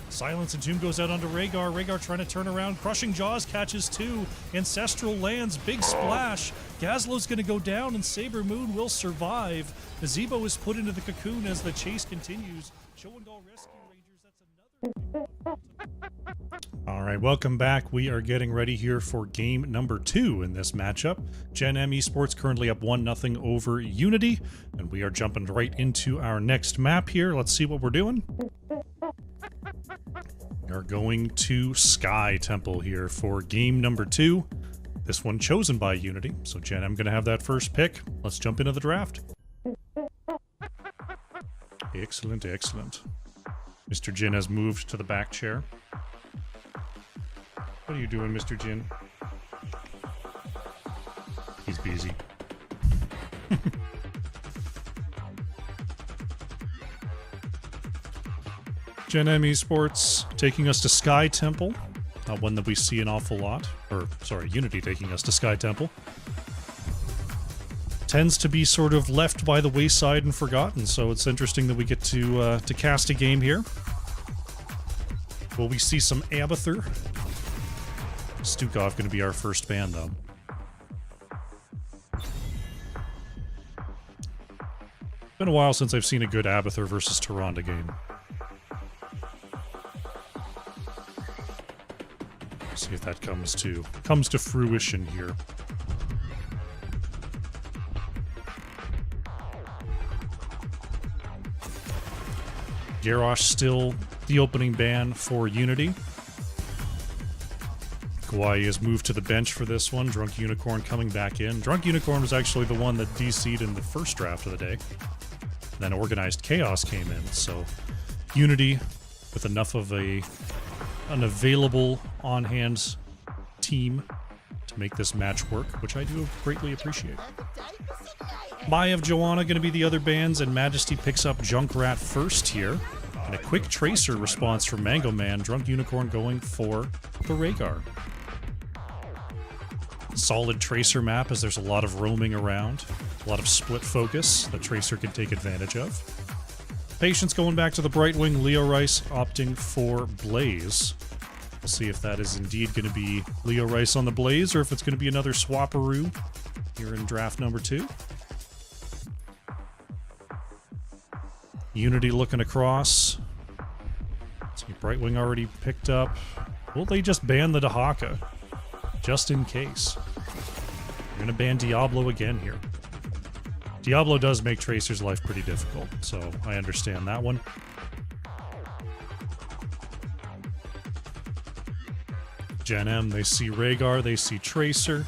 Silence and Tomb goes out onto Rhaegar. Rhaegar trying to turn around. Crushing Jaws catches two. Ancestral lands. Big splash. Gazlo's going to go down and Saber Moon will survive. Nazebo is put into the cocoon as the chase continues. Showengal Rescue Rangers, that's another. All right, welcome back. We are getting ready here for game number 2 in this matchup. Gen.M Esports currently up 1-0 over Unity, and we are jumping right into our next map here. Let's see what we're doing. We are going to Sky Temple here for game number 2. This one chosen by Unity, so Gen.M going to have that first pick. Let's jump into the draft. Excellent, excellent. Mr. Jin has moved to the back chair. What are you doing, Mr. Jin? He's busy. Gen.M Esports taking us to Sky Temple. One that we see an awful lot. Or, sorry, Unity taking us to Sky Temple. Tends to be sort of left by the wayside and forgotten, so it's interesting that we get to cast a game here. Will we see some Abathur? Stukov going to be our first ban, though. Been a while since I've seen a good Abathur versus Tyrande game. See if that comes to fruition here. Garrosh still the opening ban for Unity. Kawaii has moved to the bench for this one. Drunk Unicorn coming back in. Drunk Unicorn was actually the one that DC'd in the first draft of the day. Then Organized Chaos came in, so Unity with enough of an available on-hand team to make this match work, which I do greatly appreciate. Maiev Joanna going to be the other bans, and Majesty picks up Junkrat first here. And a quick Tracer response from Mango Man. Drunk Unicorn going for the Rhaegar. Solid Tracer map as there's a lot of roaming around. A lot of split focus that Tracer can take advantage of. Patience going back to the Brightwing. Leo Rice opting for Blaze. We'll see if that is indeed going to be Leo Rice on the Blaze, or if it's going to be another Swapperoo here in draft number 2. Unity looking across. See, Brightwing already picked up. Will they just ban the Dahaka? Just in case. They're going to ban Diablo again here. Diablo does make Tracer's life pretty difficult, so I understand that one. Gen.M, they see Rhaegar, they see Tracer.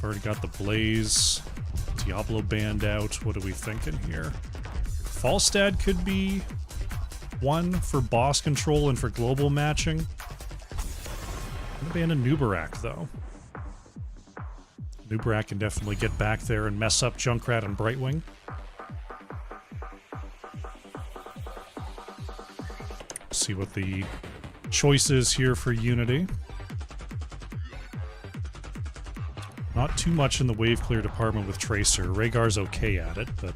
Already got the Blaze. Diablo banned out. What are we thinking here? Falstad could be one for boss control and for global matching. I'm gonna ban a Nubarak, though. Nubarak can definitely get back there and mess up Junkrat and Brightwing. See what the choice is here for Unity. Not too much in the wave clear department with Tracer. Rhaegar's okay at it, but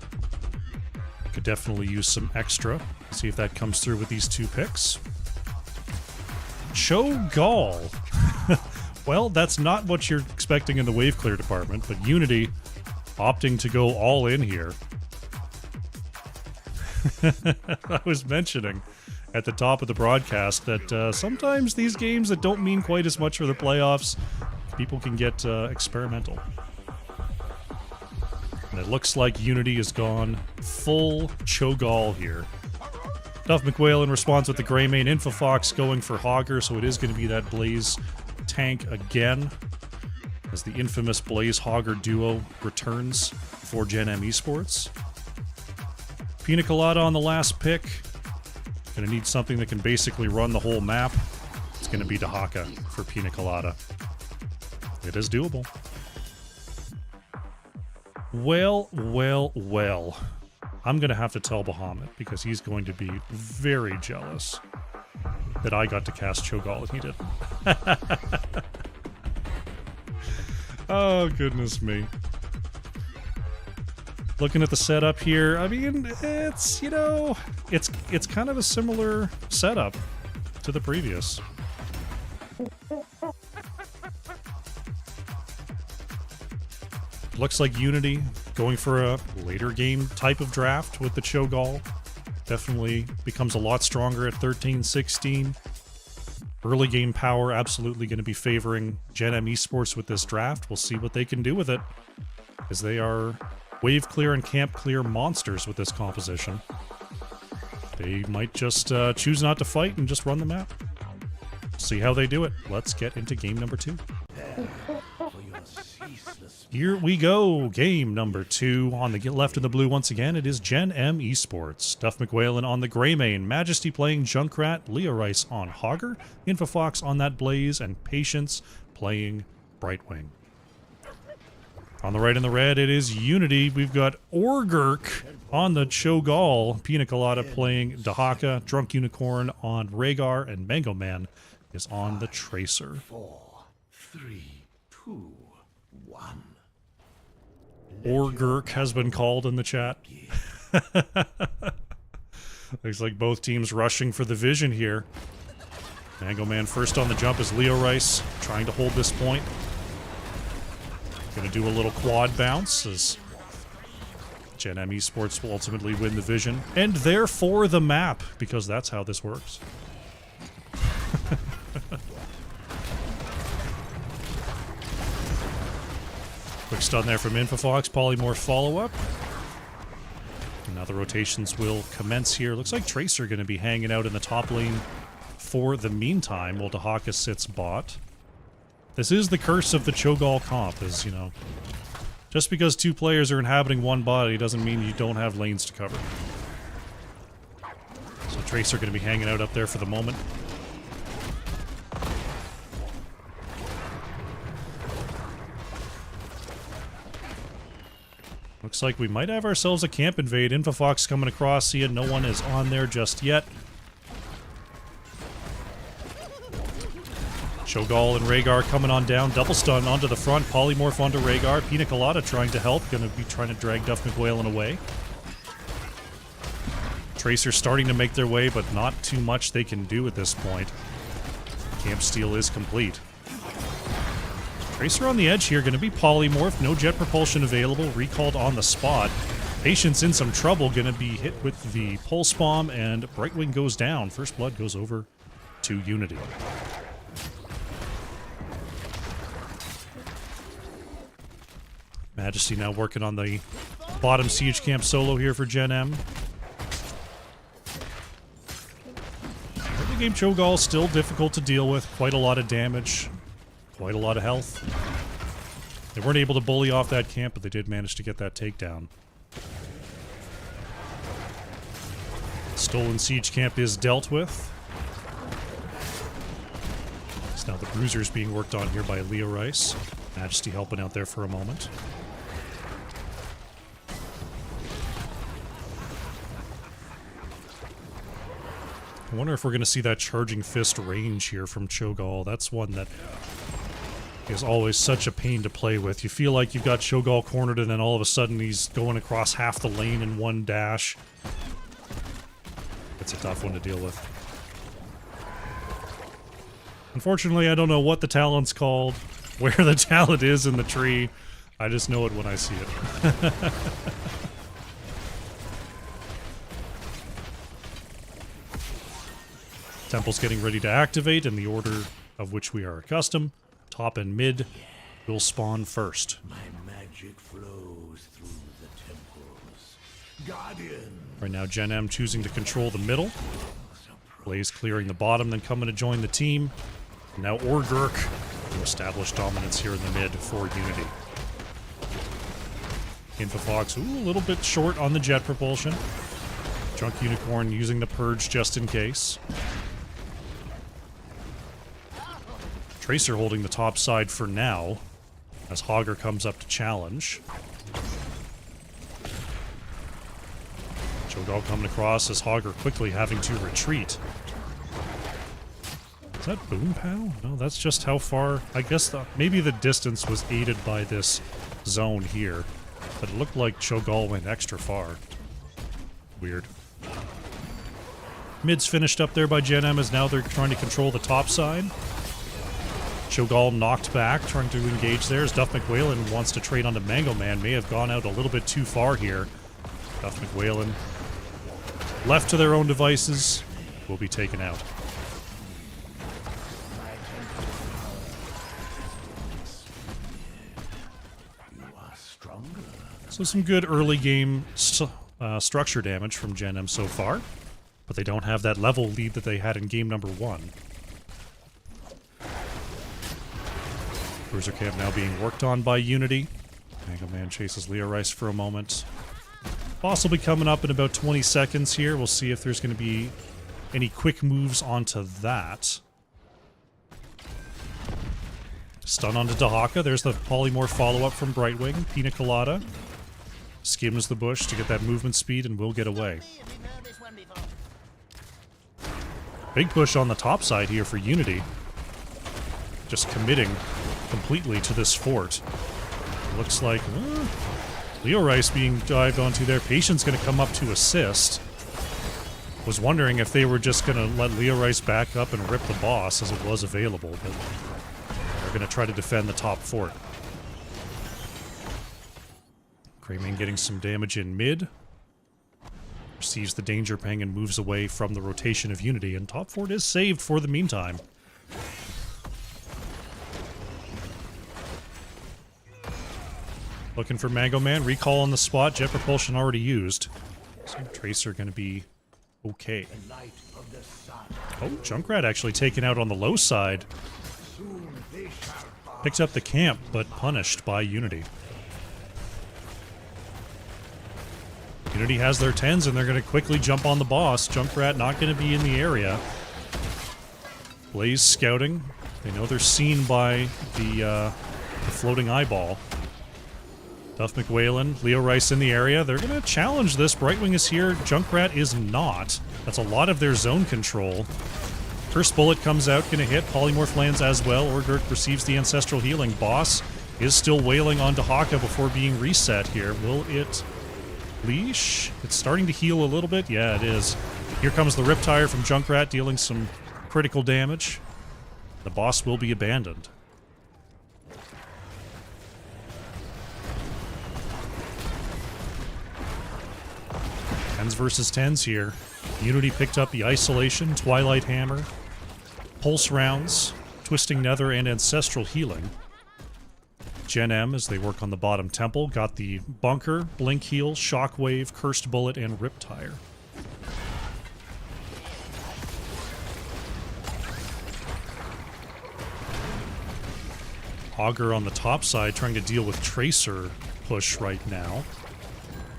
could definitely use some extra. See if that comes through with these 2 picks. Cho'Gall. Well, that's not what you're expecting in the wave clear department, but Unity opting to go all in here. I was mentioning at the top of the broadcast that sometimes these games that don't mean quite as much for the playoffs, people can get experimental. And it looks like Unity has gone full Cho'Gall here. Duff McWhale in response with the Greymane. Infofox going for Hogger, so it is going to be that Blaze tank again, as the infamous Blaze Hogger duo returns for Gen.M Esports. Pina Colada on the last pick. Gonna need something that can basically run the whole map. It's gonna be Dahaka for Pina Colada. It is doable. Well, well, well. I'm gonna have to tell Bahamut, because he's going to be very jealous that I got to cast Cho'Gall and he didn't. Oh, goodness me. Looking at the setup here, I mean, it's, you know, it's kind of a similar setup to the previous. Looks like Unity going for a later game type of draft with the Cho'Gall. Definitely becomes a lot stronger at 13-16. Early game power absolutely going to be favoring Gen.M Esports with this draft. We'll see what they can do with it, as they are wave clear and camp clear monsters with this composition. They might just choose not to fight and just run the map. See how they do it. Let's get into game number 2. Here we go. Game number 2. On the left of the blue once again, it is Gen.M Esports. Duff McWhalen on the gray main, Majesty playing Junkrat, Leo Rice on Hogger, Infofox on that Blaze, and Patience playing Brightwing. On the right in the red, it is Unity. We've got Orgurk on the Cho'Gall, Pina Colada playing Dahaka, Drunk Unicorn on Rhaegar, and Mango Man is on the Tracer. 4, 3, 2, 1. Orgurk has been called in the chat. Looks like both teams rushing for the vision here. Mango Man first on the jump is Leo Rice, trying to hold this point. Gonna do a little quad bounce as Gen.M Esports will ultimately win the vision. And therefore the map, because that's how this works. Quick stun there from Infofox, Polymorph follow-up. Now the rotations will commence here. Looks like Tracer going to be hanging out in the top lane for the meantime, while Dahaka sits bot. This is the curse of the Cho'Gall comp, is, you know, just because two players are inhabiting one body doesn't mean you don't have lanes to cover. So Tracer going to be hanging out up there for the moment. Looks like we might have ourselves a camp invade. Infofox coming across, seeing no one is on there just yet. Cho'Gall and Rhaegar coming on down. Double stun onto the front. Polymorph onto Rhaegar. Pina Colada trying to help. Gonna be trying to drag Duff McWhalen away. Tracer starting to make their way, but not too much they can do at this point. Camp steal is complete. Tracer on the edge here, going to be polymorphed, no jet propulsion available, recalled on the spot. Patience in some trouble, going to be hit with the pulse bomb, and Brightwing goes down. First blood goes over to Unity. Majesty now working on the bottom siege camp solo here for Gen.M. Early game Cho'Gall still difficult to deal with, quite a lot of damage. Quite a lot of health. They weren't able to bully off that camp, but they did manage to get that takedown. Stolen siege camp is dealt with. So now the bruisers being worked on here by Leo Rice. Majesty helping out there for a moment. I wonder if we're going to see that charging fist range here from Cho'Gall. That's one that is always such a pain to play with. You feel like you've got Cho'Gall cornered, and then all of a sudden he's going across half the lane in one dash. It's a tough one to deal with. Unfortunately, I don't know what the talent's called, where the talent is in the tree. I just know it when I see it. Temple's getting ready to activate in the order of which we are accustomed. Top and mid will spawn first. My magic flows through the temples. Guardian. Right now, Gen.M choosing to control the middle. Blaze clearing the bottom, then coming to join the team. And now Orgurk to establish dominance here in the mid for Unity. Infofox, ooh, a little bit short on the jet propulsion. Drunk Unicorn using the purge just in case. Tracer holding the top side for now, as Hogger comes up to challenge. Cho'Gall coming across as Hogger quickly having to retreat. Is that Boom Pow? No, that's just how far... I guess maybe the distance was aided by this zone here. But it looked like Cho'Gall went extra far. Weird. Mid's finished up there by Gen.M as now they're trying to control the top side. Cho'Gall knocked back, trying to engage there as Duff McWhalen wants to trade onto Mango Man. May have gone out a little bit too far here. Duff McWhalen, left to their own devices, will be taken out. So some good early game structure damage from Gen.M so far, but they don't have that level lead that they had in game number 1. Cruiser camp now being worked on by Unity. Mango Man chases Leo Rice for a moment. Boss will be coming up in about 20 seconds here. We'll see if there's going to be any quick moves onto that. Stun onto Dahaka. There's the polymorph follow-up from Brightwing. Pina Colada skims the bush to get that movement speed and will get away. Big push on the top side here for Unity. Just committing completely to this fort. Looks like Leo Rice being dived onto there. Patient's going to come up to assist. Was wondering if they were just going to let Leo Rice back up and rip the boss as it was available, but they're going to try to defend the top fort. Greymane getting some damage in mid. Receives the danger ping and moves away from the rotation of Unity, and top fort is saved for the meantime. Looking for Mango Man. Recall on the spot. Jet propulsion already used. So Tracer going to be okay. Oh, Junkrat actually taken out on the low side. Picked up the camp, but punished by Unity. Unity has their 10s, and they're going to quickly jump on the boss. Junkrat not going to be in the area. Blaze scouting. They know they're seen by the floating eyeball. Duff McWhalen, Leo Rice in the area. They're going to challenge this. Brightwing is here. Junkrat is not. That's a lot of their zone control. First bullet comes out, going to hit. Polymorph lands as well. Orgurk receives the Ancestral Healing. Boss is still wailing on Dahaka before being reset here. Will it leash? It's starting to heal a little bit. Yeah, it is. Here comes the Riptire from Junkrat, dealing some critical damage. The boss will be abandoned. 10s versus 10s here. Unity picked up the Isolation, Twilight Hammer, Pulse Rounds, Twisting Nether, and Ancestral Healing. Gen.M, as they work on the bottom temple, got the Bunker, Blink Heal, Shockwave, Cursed Bullet, and Riptire. Augur on the top side trying to deal with Tracer push right now.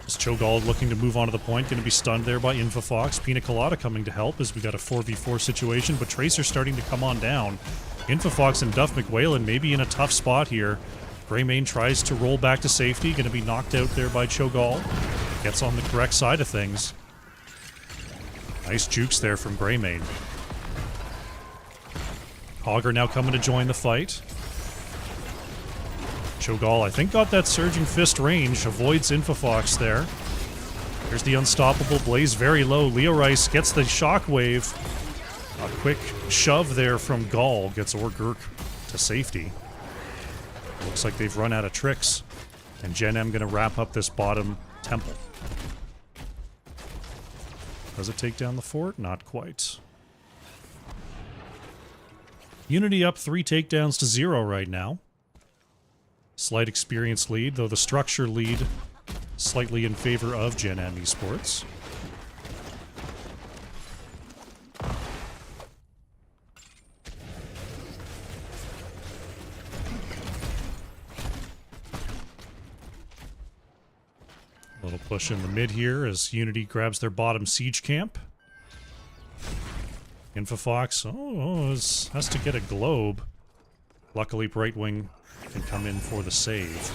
As Cho'Gall looking to move on to the point, going to be stunned there by Infofox. Pina Colada coming to help as we got a 4v4 situation, but Tracer starting to come on down. Infofox and Duff McWhalen maybe in a tough spot here. Greymane tries to roll back to safety, going to be knocked out there by Cho'Gall. Gets on the correct side of things. Nice jukes there from Greymane. Augur now coming to join the fight. Cho'Gall, I think, got that Surging Fist range, avoids Infofox there. Here's the Unstoppable Blaze, very low. Leo Rice gets the Shockwave. A quick shove there from Gall gets Orgurk to safety. Looks like they've run out of tricks. And Gen.M going to wrap up this bottom temple. Does it take down the fort? Not quite. Unity up 3 takedowns to 0 right now. Slight experience lead, though the structure lead slightly in favor of Gen.M Esports. A little push in the mid here as Unity grabs their bottom siege camp. Infofox, has to get a globe. Luckily, Brightwing can come in for the save.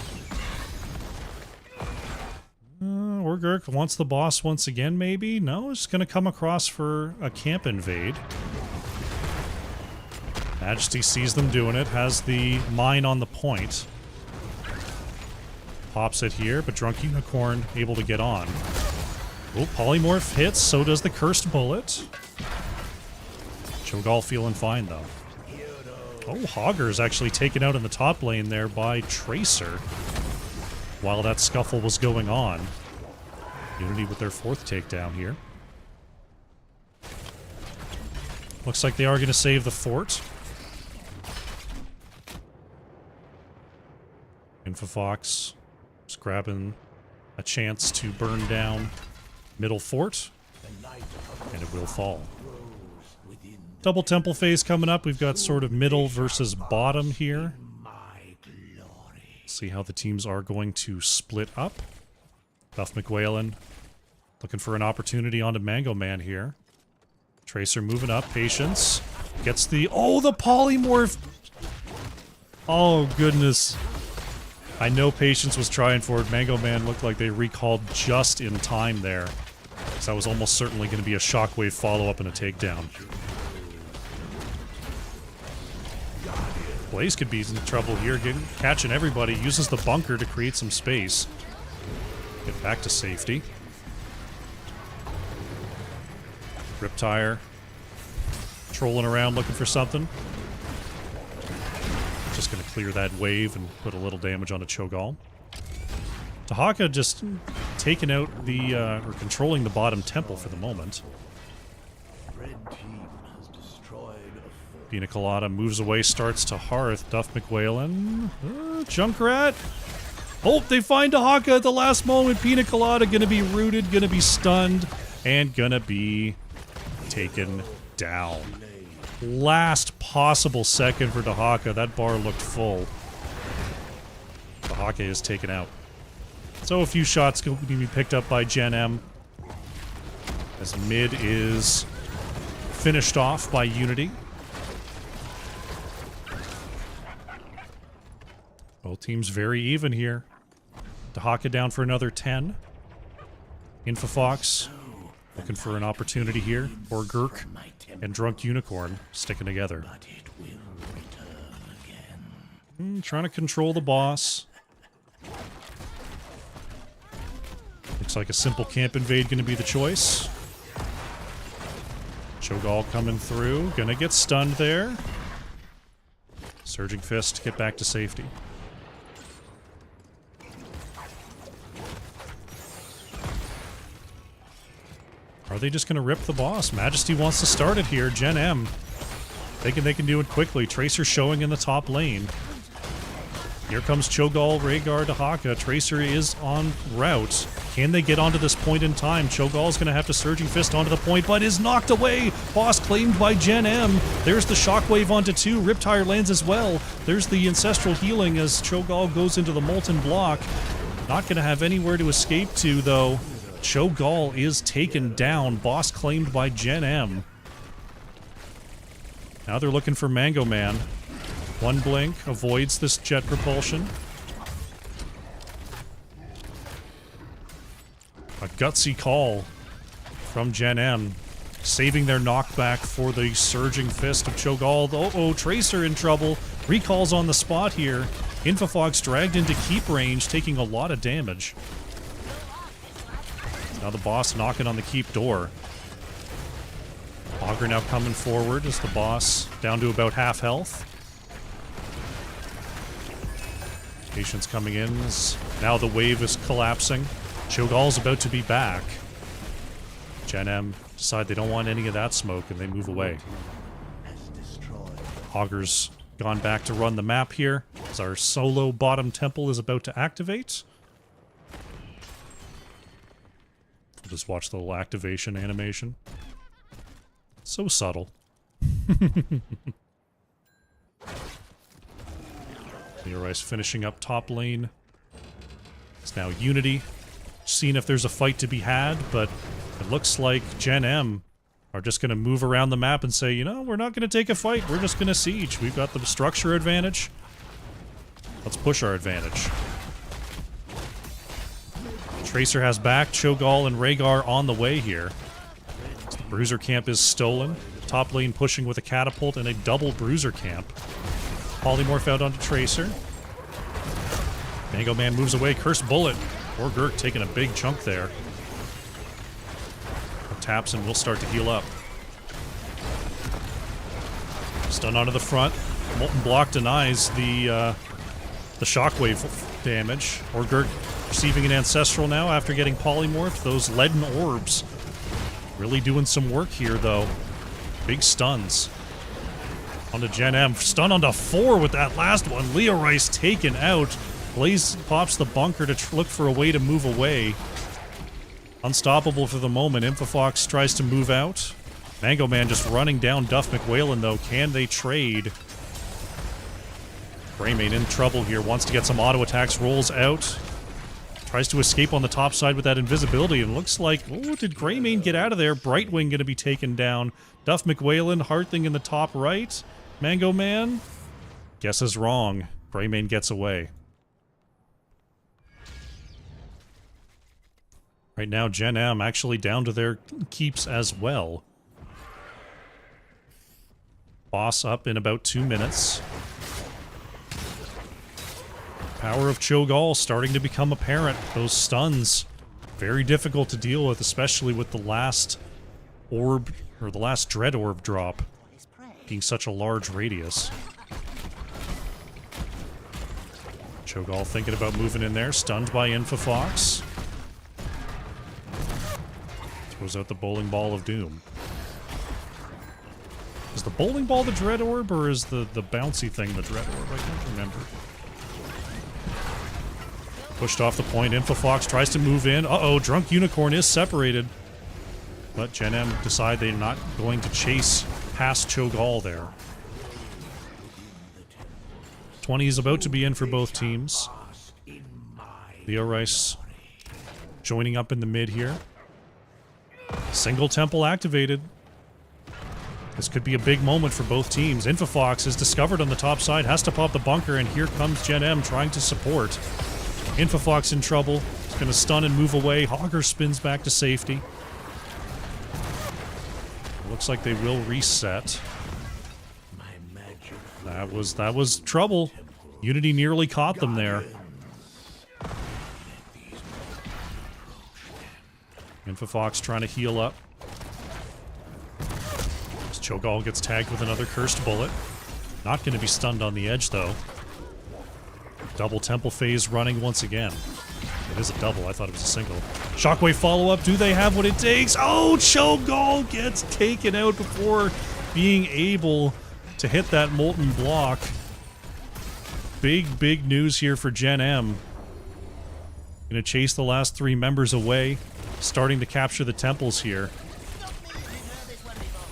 Orgurk wants the boss once again, maybe? No, it's going to come across for a camp invade. Majesty sees them doing it, has the mine on the point. Pops it here, but Drunk Unicorn able to get on. Oh, Polymorph hits, so does the Cursed Bullet. Cho'Gall feeling fine, though. Oh, Hogger's actually taken out in the top lane there by Tracer while that scuffle was going on. Unity with their 4th takedown here. Looks like they are going to save the fort. Infofox is grabbing a chance to burn down middle fort, and it will fall. Double temple phase coming up. We've got sort of middle versus bottom here. See how the teams are going to split up. Duff McWhalen looking for an opportunity onto Mango Man here. Tracer moving up. Patience. Gets the... Oh, the polymorph! Oh, goodness. I know Patience was trying for it. Mango Man looked like they recalled just in time there. Because that was almost certainly going to be a shockwave follow-up and a takedown. Blaze could be in trouble here, catching everybody. Uses the bunker to create some space. Get back to safety. Riptire trolling around looking for something. Just going to clear that wave and put a little damage onto Cho'Gall. Dahaka just taking out the, or controlling the bottom temple for the moment. Pina Colada moves away, starts to Hearth. Duff McWhalen. Junkrat. Oh, they find Dahaka at the last moment. Pina Colada gonna be rooted, gonna be stunned, and gonna be taken down. Last possible second for Dahaka. That bar looked full. Dahaka is taken out. So a few shots going to be picked up by Gen.M. as mid is finished off by Unity. Both teams very even here. Dahaka down for another 10. Infofox looking for an opportunity here. Or Gurk and Drunk Unicorn sticking together. Trying to control the boss. Looks like a simple camp invade going to be the choice. Cho'Gall coming through. Gonna get stunned there. Surging Fist to get back to safety. Are they just going to rip the boss? Majesty wants to start it here. Gen.M. They can do it quickly. Tracer showing in the top lane. Here comes Cho'Gall, Rhaegar, Dahaka. Tracer is en route. Can they get onto this point in time? Cho'Gall's going to have to Surging Fist onto the point, but is knocked away. Boss claimed by Gen.M. There's the Shockwave onto 2. Riptire lands as well. There's the Ancestral Healing as Cho'Gall goes into the Molten Block. Not going to have anywhere to escape to, though. Cho'Gall is taken down. Boss claimed by Gen.M. Now they're looking for Mango Man. One blink avoids this jet propulsion. A gutsy call from Gen.M. Saving their knockback for the Surging Fist of Cho'Gall. Uh-oh, Tracer in trouble. Recalls on the spot here. Infofox dragged into keep range, taking a lot of damage. Now the boss knocking on the keep door. Augur now coming forward as the boss down to about half health. Patience coming in. Now the wave is collapsing. Cho'Gall's about to be back. Gen.M decide they don't want any of that smoke and they move away. Augur's gone back to run the map here as our solo bottom temple is about to activate. We'll just watch the little activation animation. So subtle. Leorice finishing up top lane. It's now Unity. Seeing if there's a fight to be had, but it looks like Gen.M are just going to move around the map and say, you know, we're not going to take a fight. We're just going to siege. We've got the structure advantage. Let's push our advantage. Tracer has back. Cho'Gall and Rhaegar on the way here. The Bruiser camp is stolen. Top lane pushing with a catapult and a double bruiser camp. Polymorph out onto Tracer. Mango Man moves away. Cursed Bullet. Or Gurk taking a big chunk there. Taps and will start to heal up. Stun onto the front. Molten Block denies the shockwave damage. Or Gurk receiving an Ancestral now after getting Polymorph. Those leaden orbs really doing some work here, though. Big stuns. Onto Gen.M. Stun onto 4 with that last one. Leo Rice taken out. Blaze pops the bunker to look for a way to move away. Unstoppable for the moment. Infofox tries to move out. Mango Man just running down Duff McWhalen, though. Can they trade? Greymane in trouble here. Wants to get some auto attacks. Rolls out. Tries to escape on the top side with that invisibility. It looks like... Oh, did Greymane get out of there? Brightwing going to be taken down. Duff McWhalen, Hearthing in the top right. Mango Man? Guess is wrong. Greymane gets away. Right now, Gen.M actually down to their keeps as well. Boss up in about 2 minutes. Power of Cho'Gall starting to become apparent. Those stuns, very difficult to deal with, especially with the last orb, or the last Dread Orb drop, being such a large radius. Cho'Gall thinking about moving in there, stunned by Infofox. Throws out the bowling ball of doom. Is the bowling ball the Dread Orb, or is the bouncy thing the Dread Orb? I can't remember. Pushed off the point. Infofox tries to move in. Uh-oh, Drunk Unicorn is separated. But Gen.M decide they're not going to chase past Cho'Gall there. 20 is about to be in for both teams. Leo Rice joining up in the mid here. Single temple activated. This could be a big moment for both teams. Infofox is discovered on the top side, has to pop the bunker, and here comes Gen.M trying to support. Infofox in trouble. He's going to stun and move away. Hogger spins back to safety. Looks like they will reset. That was trouble. Unity nearly caught them there. Infofox trying to heal up. As Cho'Gall gets tagged with another Cursed Bullet. Not going to be stunned on the edge, though. Double Temple phase running once again. It is a double. I thought it was a single. Shockwave follow-up. Do they have what it takes? Oh, Cho'Gall gets taken out before being able to hit that Molten Block. Big news here for Gen.M. Gonna chase the last 3 members away. Starting to capture the temples here.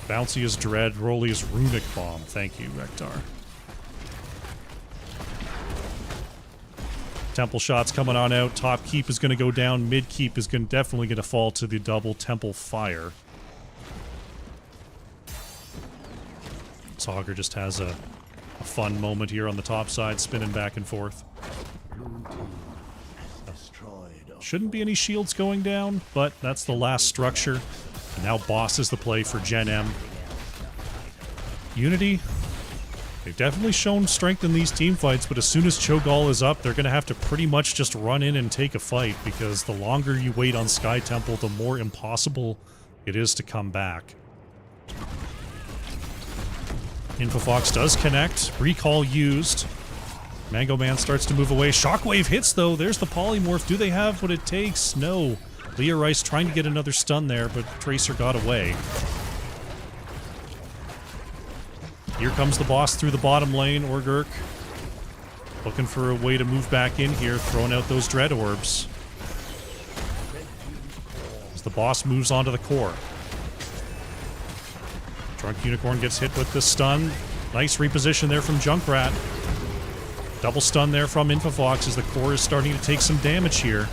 Bouncy is Dread, Rolly is Runic Bomb. Thank you, Rektar. Temple shots coming on out. Top keep is going to go down. Mid keep is definitely going to fall to the double Temple Fire. Sauger just has a fun moment here on the top side, spinning back and forth. Shouldn't be any shields going down, but that's the last structure. And now Boss is the play for Gen.M. Unity, they've definitely shown strength in these team fights, but as soon as Cho'Gall is up, they're going to have to pretty much just run in and take a fight, because the longer you wait on Sky Temple, the more impossible it is to come back. Infofox does connect. Recall used. Mango Man starts to move away. Shockwave hits, though. There's the Polymorph. Do they have what it takes? No. Leo Rice trying to get another stun there, but Tracer got away. Here comes the boss through the bottom lane. Orgurk looking for a way to move back in here, throwing out those Dread Orbs. As the boss moves onto the core. Drunk Unicorn gets hit with the stun. Nice reposition there from Junkrat. Double stun there from Infofox as the core is starting to take some damage here.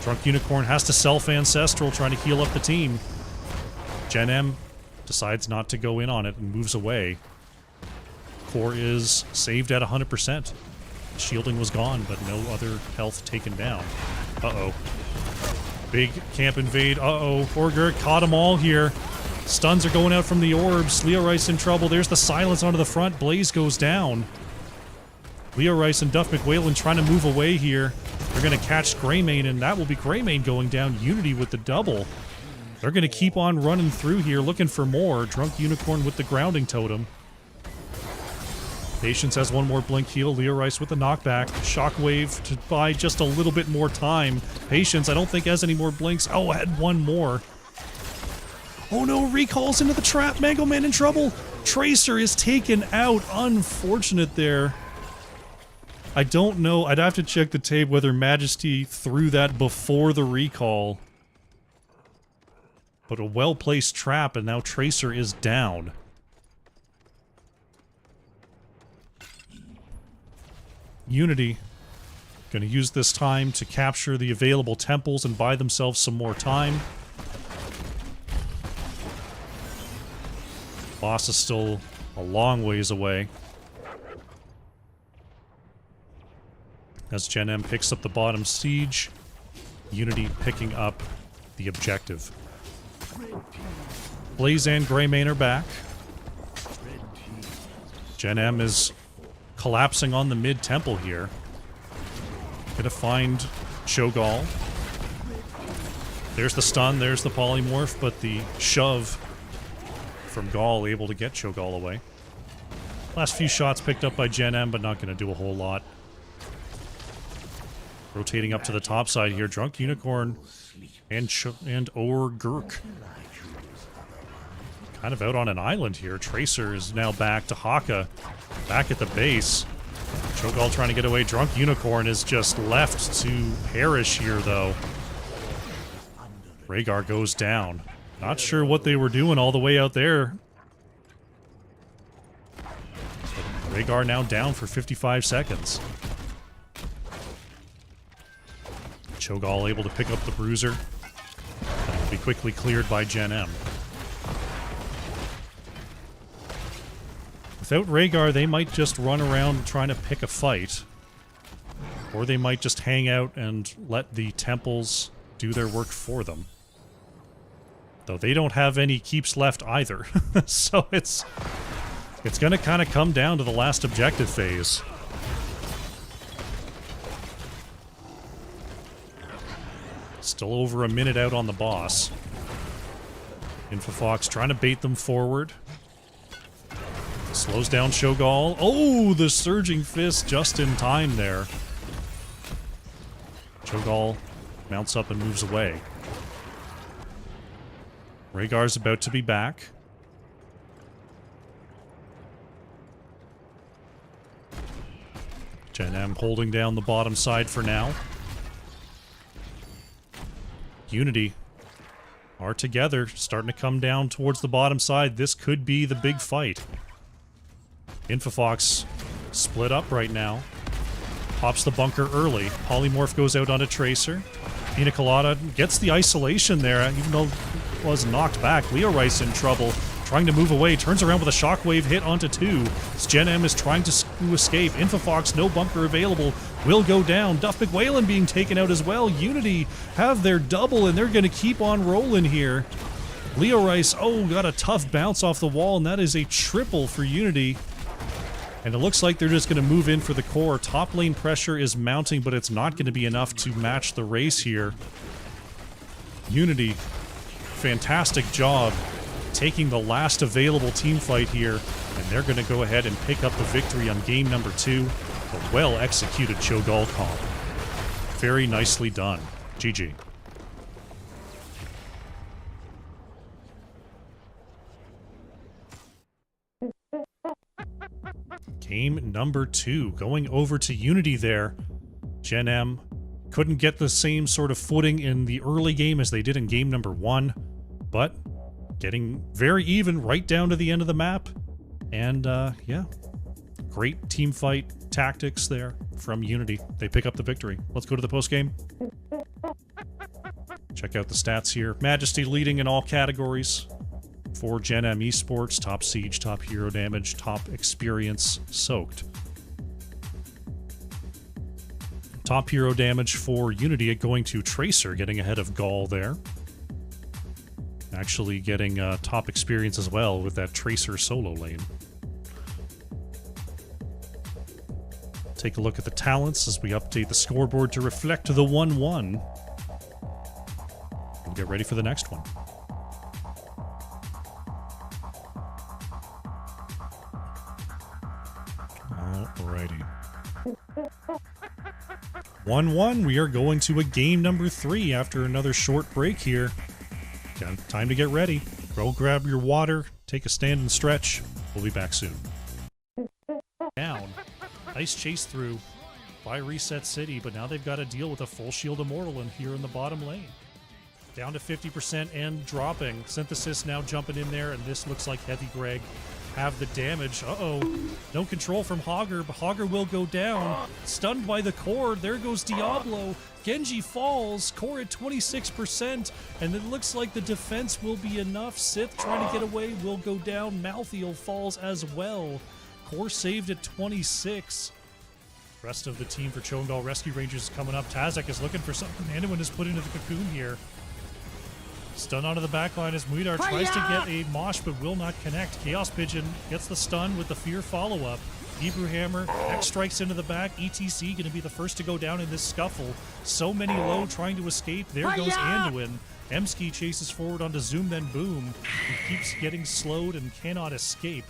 Drunk Unicorn has to self-ancestral, trying to heal up the team. Gen.M decides not to go in on it and moves away. Core is saved at 100%. Shielding was gone, but no other health taken down. Uh-oh. Big camp invade. Uh-oh. Orgurk caught them all here. Stuns are going out from the orbs. Leo Rice in trouble. There's the silence onto the front. Blaze goes down. Leo Rice and Duff McWhalen trying to move away here. They're going to catch Greymane, and that will be Greymane going down. Unity with the double. They're going to keep on running through here, looking for more. Drunk Unicorn with the grounding totem. Patience has one more blink heal. Leo Rice with the knockback. Shockwave to buy just a little bit more time. Patience, I don't think has any more blinks. Oh, had one more. Oh no, recalls into the trap. Mango Man in trouble. Tracer is taken out. Unfortunate there. I don't know. I'd have to check the tape whether Majesty threw that before the recall. But a well-placed trap, and now Tracer is down. Unity going to use this time to capture the available temples and buy themselves some more time. Boss is still a long ways away. As Gen.M picks up the bottom siege, Unity picking up the objective. Blaze and Greymane are back. Gen.M is collapsing on the mid-temple here. Gonna find Cho'Gall. There's the stun, there's the polymorph, but the shove from Gall able to get Cho'Gall away. Last few shots picked up by Gen.M, but not gonna do a whole lot. Rotating up to the top side here, Drunk Unicorn and Gurk. Kind of out on an island here. Tracer is now back to Haka. Back at the base. Cho'Gall trying to get away. Drunk Unicorn is just left to perish here, though. Rhaegar goes down. Not sure what they were doing all the way out there. Rhaegar now down for 55 seconds. Cho'Gall able to pick up the bruiser. That will be quickly cleared by Gen.M. Without Rhaegar, they might just run around trying to pick a fight. Or they might just hang out and let the temples do their work for them. Though they don't have any keeps left either. So it's going to kind of come down to the last objective phase. Still over a minute out on the boss. Infofox trying to bait them forward. Slows down Cho'Gall. Oh, the Surging Fist just in time there. Cho'Gall mounts up and moves away. Rhaegar's about to be back. Gen.M holding down the bottom side for now. Unity are together, starting to come down towards the bottom side. This could be the big fight. Infofox split up right now. Pops the bunker early. Polymorph goes out onto Tracer. Pina Colada gets the isolation there, even though it was knocked back. Leo Rice in trouble, trying to move away. Turns around with a shockwave hit onto 2. As Gen.M is trying to escape. Infofox, no bunker available, will go down. Duff McWhalen being taken out as well. Unity have their double, and they're going to keep on rolling here. Leo Rice, oh, got a tough bounce off the wall, and that is a triple for Unity. And it looks like they're just going to move in for the core. Top lane pressure is mounting, but it's not going to be enough to match the race here. Unity, fantastic job taking the last available team fight here, and they're going to go ahead and pick up the victory on game number 2. A well-executed Cho'Gall comp. Very nicely done. GG. Game number 2, going over to Unity there. Gen.M couldn't get the same sort of footing in the early game as they did in game number 1, but getting very even right down to the end of the map. And, yeah, great team fight tactics there from Unity. They pick up the victory. Let's go to the post-game. Check out the stats here. Majesty leading in all categories. For Gen.M Esports, top siege, top hero damage, top experience soaked. Top hero damage for Unity going to Tracer, getting ahead of Gall there. Actually getting top experience as well with that Tracer solo lane. Take a look at the talents as we update the scoreboard to reflect the 1-1. And get ready for the next one. Alrighty. 1-1, we are going to a game number 3 after another short break here. Time to get ready. Go grab your water, take a stand and stretch. We'll be back soon. Down. Nice chase through by Reset City, but now they've got to deal with a full shield Immortal in here in the bottom lane. Down to 50% and dropping. Synthesis now jumping in there, and this looks like Heavy Greg have the damage. Uh-oh. No control from Hogger, but Hogger will go down. Stunned by the core. There goes Diablo. Genji falls. Core at 26%, and it looks like the defense will be enough. Sith trying to get away will go down. Malthiel falls as well. Core saved at 26. Rest of the team for Cho'Gahl Rescue Rangers is coming up. Tazak is looking for something. Anyone is put into the cocoon here. Stun onto the backline as Muidar tries to get a mosh but will not connect. Chaos Pigeon gets the stun with the fear follow-up. Hebrew Hammer, X strikes into the back. ETC going to be the first to go down in this scuffle. So many low trying to escape. There goes Anduin. Emski chases forward onto Zoom then Boom. He keeps getting slowed and cannot escape.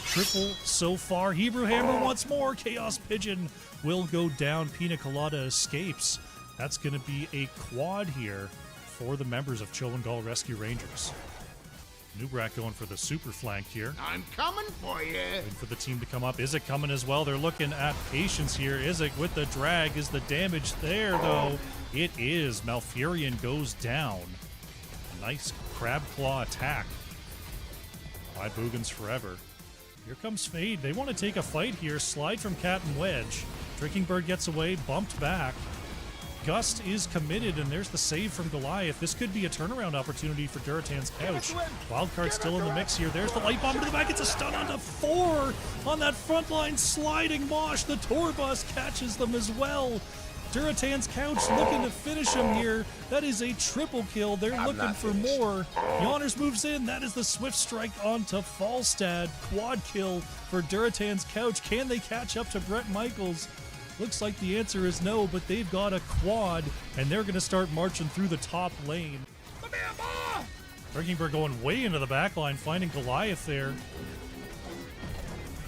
Triple so far. Hebrew Hammer once more. Chaos Pigeon will go down. Pina Colada escapes. That's going to be a quad here for the members of Cho'Gahl Rescue Rangers. Nubrak going for the super flank here. I'm coming for you. Waiting for the team to come up. Isaac coming as well. They're looking at patience here. Isaac with the drag. Is the damage there, though? It is. Malfurion goes down. A nice crab claw attack by Boogans Forever. Here comes Fade. They want to take a fight here. Slide from Cat and Wedge. Drinking Bird gets away, bumped back. Gust is committed, and there's the save from Goliath. This could be a turnaround opportunity for Duratan's Couch. Wildcard still in the mix here. There's the light bomb to the back. It's a stun onto 4 on that front line. Sliding Mosh. The tour bus catches them as well. Duratan's Couch looking to finish him here. That is a triple kill. They're looking for more. Yonners moves in. That is the swift strike onto Falstad. Quad kill for Duratan's Couch. Can they catch up to Brett Michaels? Looks like the answer is no, but they've got a quad, and they're going to start marching through the top lane. Bird going way into the back line, finding Goliath there.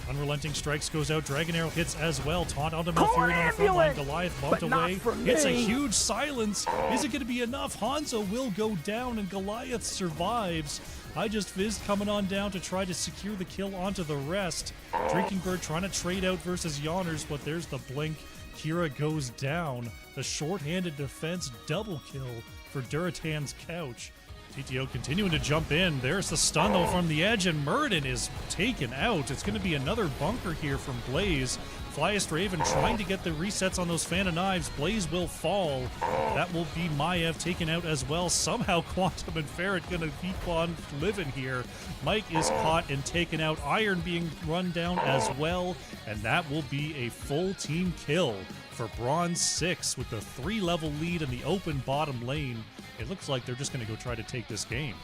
Unrelenting Strikes goes out. Dragon Arrow hits as well. Taunt onto Malfurion on the front line. Goliath bumped away. It's a huge silence. Is it going to be enough? Hanzo will go down, and Goliath survives. I Just Fizzed coming on down to try to secure the kill onto the rest. Drinking Bird trying to trade out versus Yonners, but there's the blink. Kira goes down. The short-handed defense double kill for Duratan's Couch. TTO continuing to jump in. There's the stun, though, from the edge, and Murden is taken out. It's going to be another bunker here from Blaze. Flyest Raven trying to get the resets on those Fan of Knives. Blaze will fall. That will be Maiev taken out as well. Somehow Quantum and Ferret going to keep on living here. Mike is caught and taken out. Iron being run down as well. And that will be a full team kill for Bronze 6 with the 3-level lead in the open bottom lane. It looks like they're just going to go try to take this game.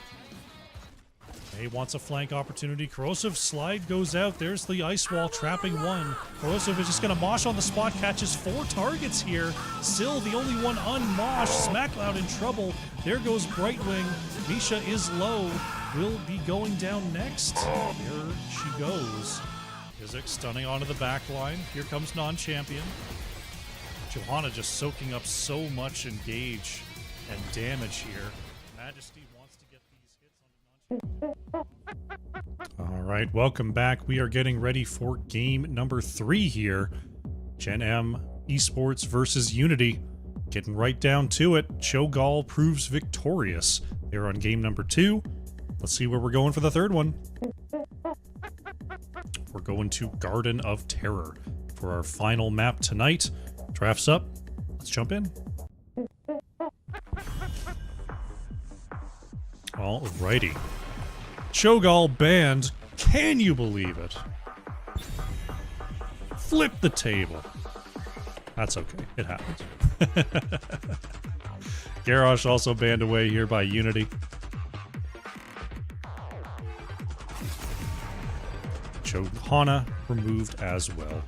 May wants a flank opportunity. Corrosive slide goes out. There's the ice wall trapping 1. Corrosive is just going to mosh on the spot. Catches 4 targets here. Still the only one unmoshed. Smackloud in trouble. There goes Brightwing. Misha is low. Will be going down next. Here she goes. Isaac stunning onto the back line. Here comes non-champion. Johanna just soaking up so much engage and damage here. Majesty wants to get these hits on the non-champion. All right, welcome back. We are getting ready for game number 3 here. Gen.M Esports versus Unity. Getting right down to it. Cho'Gahl proves victorious. They're on game number 2. Let's see where we're going for the third one. We're going to Garden of Terror for our final map tonight. Draft's up. Let's jump in. Alrighty. Cho'Gahl banned. Can you believe it? Flip the table. That's okay. It happens. Garrosh also banned away here by Unity. Hana removed as well.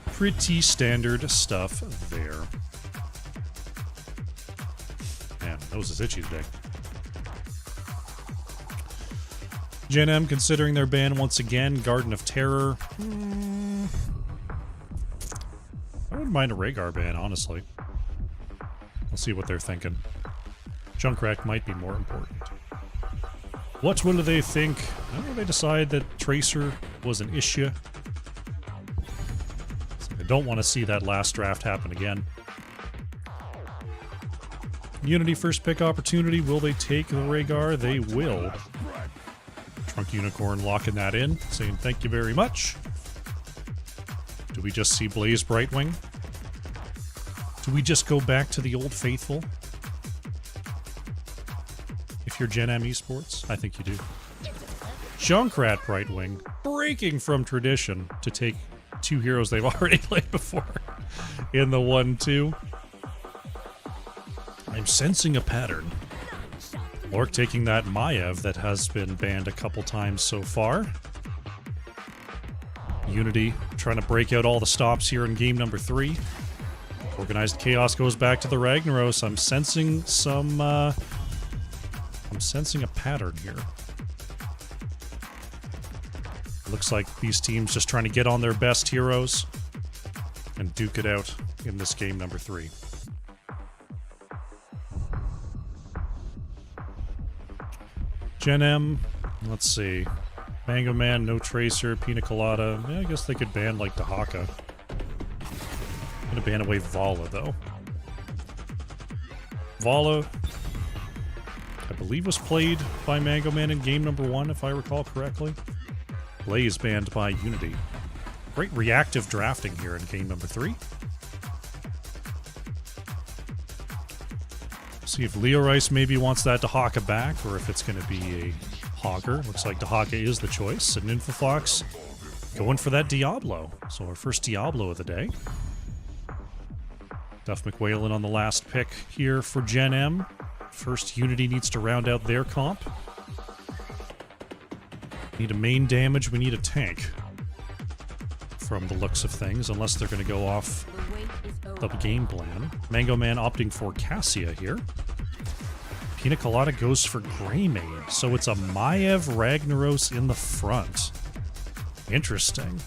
Pretty standard stuff there. Man, nose is itchy today. Gen.M considering their ban once again. Garden of Terror. I wouldn't mind a Rhaegar ban, honestly. We'll see what they're thinking. Junkrat might be more important. What will they think? Well, they decide that Tracer was an issue. So I don't want to see that last draft happen again. Unity first pick opportunity. Will they take the Rhaegar? They will. Trunk Unicorn locking that in, saying thank you very much. Do we just see Blaze Brightwing? Do we just go back to the old faithful? If you're Gen.M Esports, I think you do. Junkrat Brightwing, breaking from tradition to take two heroes they've already played before in the 1-2. I'm sensing a pattern. Lork taking that Maiev that has been banned a couple times so far. Unity trying to break out all the stops here in game number 3. Organized Chaos goes back to the Ragnaros. I'm sensing some, I'm sensing a pattern here. Looks like these teams just trying to get on their best heroes and duke it out in this game number 3. Gen.M, let's see. Mango Man, no Tracer, Pina Colada. Yeah, I guess they could ban like Dahaka. I'm gonna ban away Vala though. Vala, I believe, was played by Mango Man in game number 1, if I recall correctly. Blaze banned by Unity. Great reactive drafting here in game number 3. See if Leo Rice maybe wants that Dahaka back, or if it's going to be a Hogger. Looks like Dahaka is the choice. And Infofox going for that Diablo. So our first Diablo of the day. Duff McWhalen on the last pick here for Gen.M. First Unity needs to round out their comp. Need a main damage, we need a tank. From the looks of things, unless they're going to go off the game plan. Mango Man opting for Cassia here. Pina Colada goes for Greymane, so it's a Maiev Ragnaros in the front. Interesting.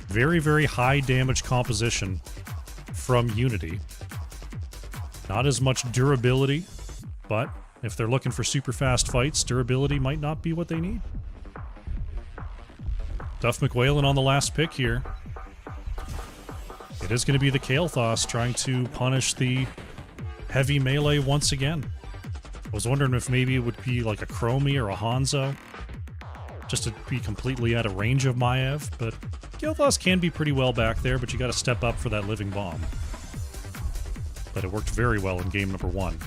Very, very high damage composition from Unity. Not as much durability, but if they're looking for super fast fights, durability might not be what they need. Duff McWhalen on the last pick here. It is going to be the Kael'thas trying to punish the heavy melee once again. I was wondering if maybe it would be like a Chromie or a Hanzo, just to be completely out of range of Maiev, but Kael'thas can be pretty well back there, but you got to step up for that living bomb. But it worked very well in game number 1.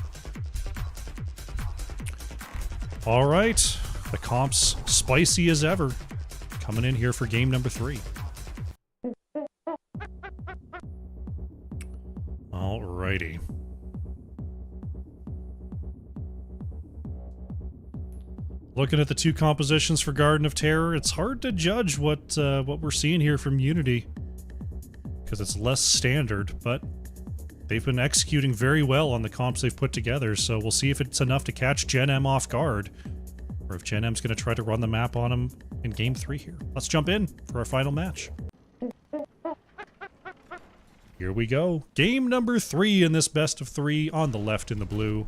Alright, the comp's spicy as ever. Coming in here for game number 3. Alrighty. Looking at the two compositions for Garden of Terror, it's hard to judge what we're seeing here from Unity, because it's less standard, but they've been executing very well on the comps they've put together, so we'll see if it's enough to catch Gen.M off guard, or if Gen.M's going to try to run the map on them in game 3 here. Let's jump in for our final match. Here we go. Game number 3 in this best of 3. On the left in the blue,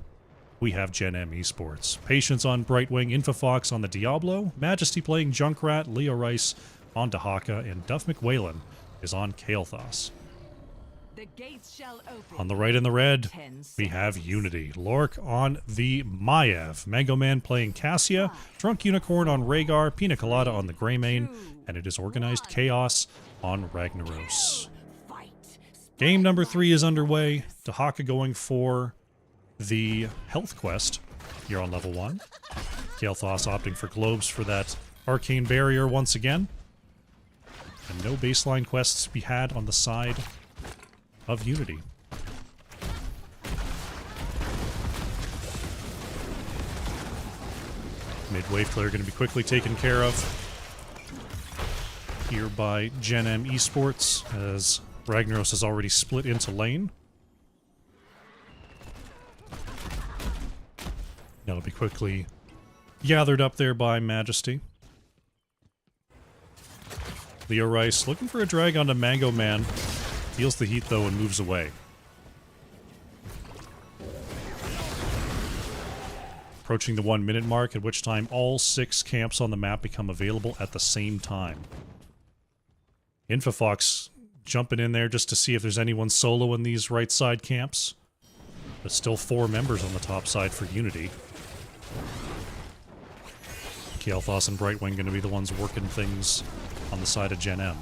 we have Gen.M Esports. Patience on Brightwing, Infofox on the Diablo, Majesty playing Junkrat, Leo Rice on Dahaka, and Duff McWhalen is on Kael'thas. The gates shall open. On the right in the red, we have Unity. Lork on the Maiev. Mango Man playing Cassia. Drunk Unicorn on Rhaegar. Pina Colada on the Greymane. And it is Organized Chaos on Ragnaros. Game number 3 is underway. Dahaka going for the health quest here on level 1. Kael'thas opting for globes for that arcane barrier once again. And no baseline quests to be had on the side of Unity. Mid-wave clear going to be quickly taken care of here by Gen.M Esports, as Ragnaros has already split into lane. That'll be quickly gathered up there by Majesty. Leo Rice looking for a drag onto Mango Man. Feels the heat though and moves away. Approaching the 1 minute mark, at which time all 6 camps on the map become available at the same time. Infofox jumping in there just to see if there's anyone solo in these right side camps. But still 4 members on the top side for Unity. Kael'thas and Brightwing going to be the ones working things on the side of Gen.M.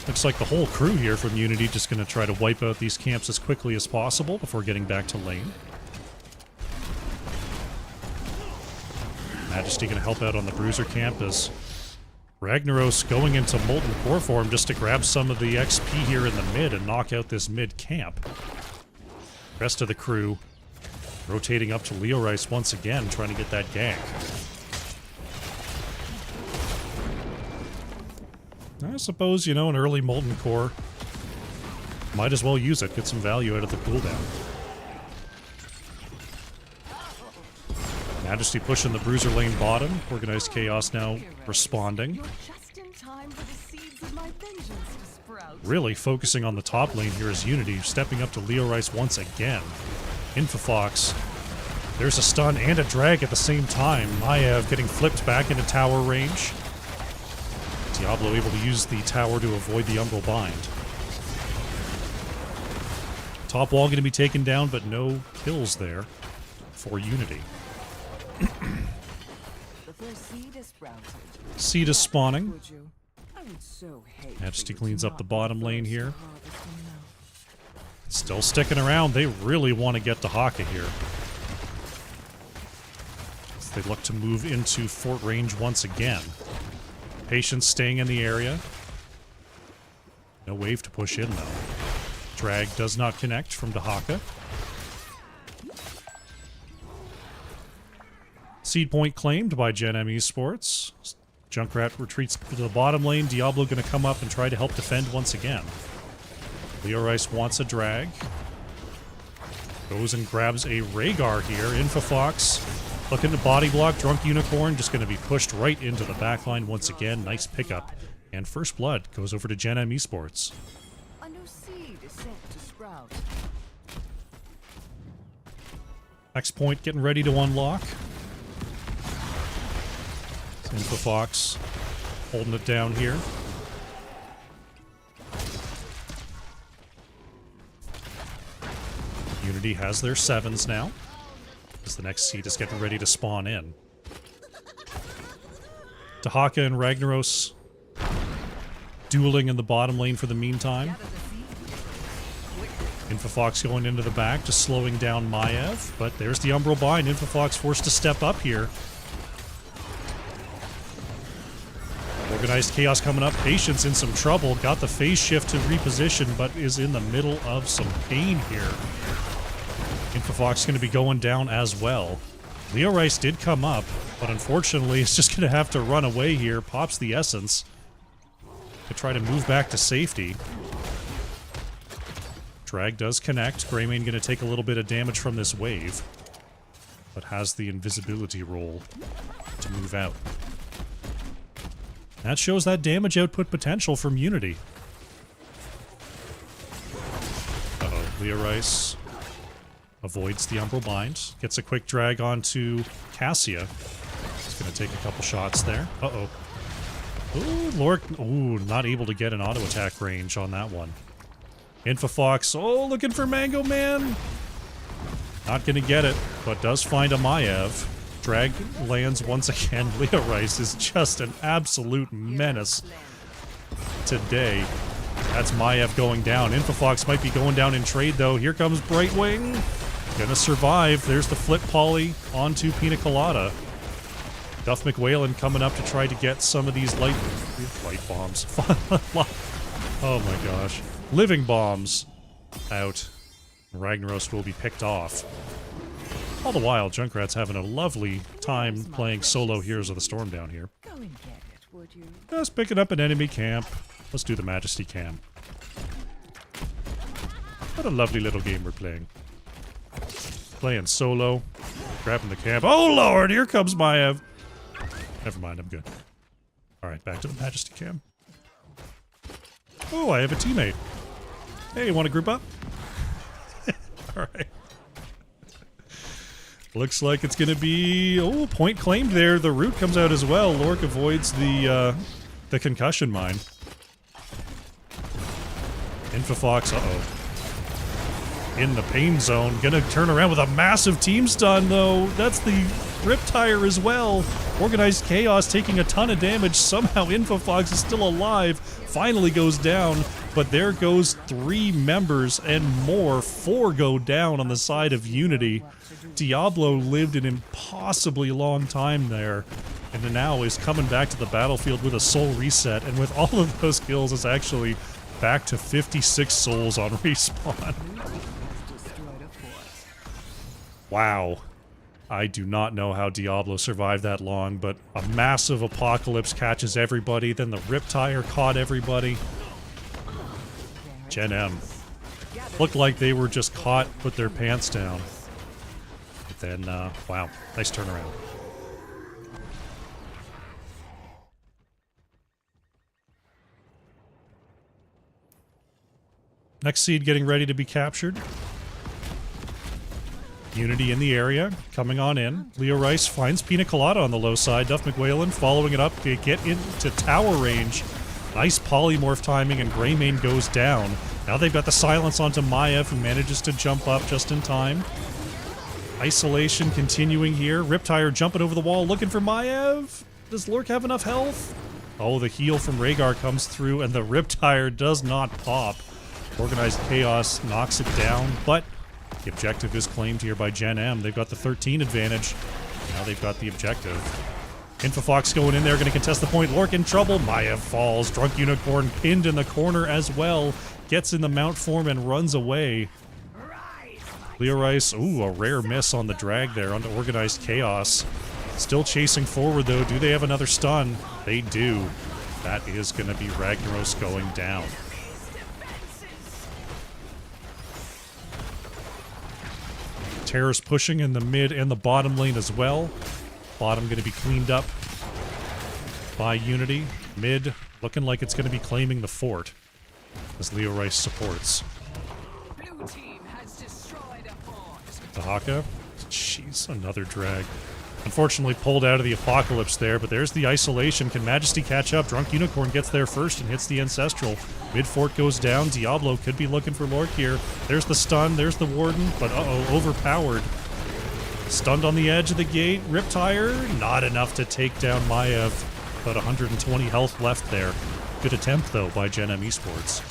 Looks like the whole crew here from Unity just going to try to wipe out these camps as quickly as possible before getting back to lane. Majesty going to help out on the Bruiser camp as Ragnaros going into Molten Core form just to grab some of the XP here in the mid and knock out this mid camp. Rest of the crew rotating up to Leo Rice once again, trying to get that gank. I suppose, you know, an early Molten Core, might as well use it, get some value out of the cooldown. Majesty pushing the Bruiser lane bottom. Organized Chaos now responding. Really focusing on the top lane here is Unity, stepping up to Leo Rice once again. Infofox. There's a stun and a drag at the same time. Maiev getting flipped back into tower range. Diablo able to use the tower to avoid the Umbral Bind. Top wall going to be taken down, but no kills there for Unity. Seed is spawning. Majesty cleans up the bottom lane here. Still sticking around. They really want to get to Haka here. As they look to move into fort range once again. Patience staying in the area. No wave to push in, though. Drag does not connect from Dahaka. Seed point claimed by Gen.M Esports. Junkrat retreats to the bottom lane. Diablo going to come up and try to help defend once again. Leo Rice wants a drag. Goes and grabs a Rhaegar here. Infofox looking to body block. Drunk Unicorn just going to be pushed right into the backline once again. Nice pickup. And first blood goes over to Gen.M Esports. A new seed is set to sprout. Next point getting ready to unlock. Infofox holding it down here. Unity has their 7s now, as the next seed is getting ready to spawn in. Dahaka and Ragnaros dueling in the bottom lane for the meantime. Infofox going into the back, just slowing down Maiev, but there's the Umbral Bind. Infofox forced to step up here. Organized Chaos coming up. Patience in some trouble. Got the phase shift to reposition, but is in the middle of some pain here. Infofox going to be going down as well. Leo Rice did come up, but unfortunately is just going to have to run away here. Pops the Essence to try to move back to safety. Drag does connect. Greymane going to take a little bit of damage from this wave, but has the invisibility roll to move out. That shows that damage output potential from Unity. Uh-oh, Leo Rice avoids the Umbral Bind. Gets a quick drag onto Cassia. He's going to take a couple shots there. Uh-oh. Ooh, Lork. Ooh, not able to get an auto attack range on that one. Infofox. Oh, looking for Mango Man. Not going to get it, but does find a Maiev. Drag lands once again. Leo Rice is just an absolute menace today. That's Maiev going down. Infofox might be going down in trade, though. Here comes Brightwing. Gonna survive. There's the flip poly onto Pina Colada. Duff McWhalen coming up to try to get some of these light bombs. Oh my gosh. Living bombs out. Ragnaros will be picked off. All the while, Junkrat's having a lovely time playing solo Heroes of the Storm down here. Go and get it, would you? Just picking up an enemy camp. Let's do the Majesty camp. What a lovely little game we're playing. Playing solo. Grabbing the camp. Oh lord, here comes Maev. Never mind, I'm good. Alright, back to the Majesty camp. Oh, I have a teammate. Hey, want to group up? Alright. Looks like it's gonna be... Oh, point claimed there. The root comes out as well. Lork avoids the concussion mine. Infofox, uh-oh. In the pain zone. Gonna turn around with a massive team stun, though. That's the Riptire as well. Organized Chaos taking a ton of damage. Somehow Infofox is still alive. Finally goes down. But there goes 3 members and more. 4 go down on the side of Unity. Diablo lived an impossibly long time there. And now is coming back to the battlefield with a soul reset. And with all of those kills, it's actually back to 56 souls on respawn. Wow. I do not know how Diablo survived that long, but a massive apocalypse catches everybody, then the Riptire caught everybody. Gen.M. Looked like they were just caught with their pants down. But then, wow, nice turnaround. Next seed getting ready to be captured. Unity in the area, coming on in. Leo Rice finds Pina Colada on the low side. Duff McWhalen following it up to get into tower range. Nice polymorph timing, and Greymane goes down. Now they've got the silence onto Maev, who manages to jump up just in time. Isolation continuing here. Riptire jumping over the wall, looking for Maev. Does Lork have enough health? Oh, the heal from Rhaegar comes through, and the Riptire does not pop. Organized Chaos knocks it down, but the objective is claimed here by Gen.M. They've got the 13 advantage. Now they've got the objective. Infofox going in there, going to contest the point. Lork in trouble. Maev falls. Drunk Unicorn pinned in the corner as well. Gets in the mount form and runs away. Leo Rice, ooh, a rare miss on the drag there onto Organized Chaos. Still chasing forward though. Do they have another stun? They do. That is going to be Ragnaros going down. Terror's pushing in the mid and the bottom lane as well. Bottom going to be cleaned up by Unity. Mid looking like it's going to be claiming the fort as Leo Rice supports. Blue team has destroyed a fort. Tahaka. Jeez, another drag. Unfortunately pulled out of the apocalypse there, but there's the isolation. Can Majesty catch up? Drunk Unicorn gets there first and hits the Ancestral. Mid fort goes down. Diablo could be looking for Lork here. There's the stun, there's the Warden, but uh-oh, overpowered. Stunned on the edge of the gate. Riptire, not enough to take down Maev. About 120 health left there. Good attempt, though, by Gen.M Esports.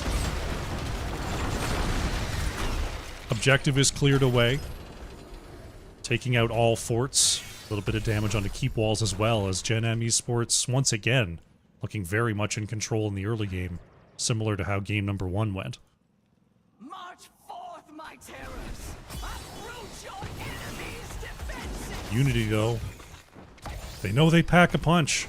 Objective is cleared away. Taking out all forts. A little bit of damage onto keep walls as well, as Gen.M Esports, once again, looking very much in control in the early game, similar to how game number 1 went. March forth, my terrors! Uproot your enemy's defenses! Unity, though, they know they pack a punch.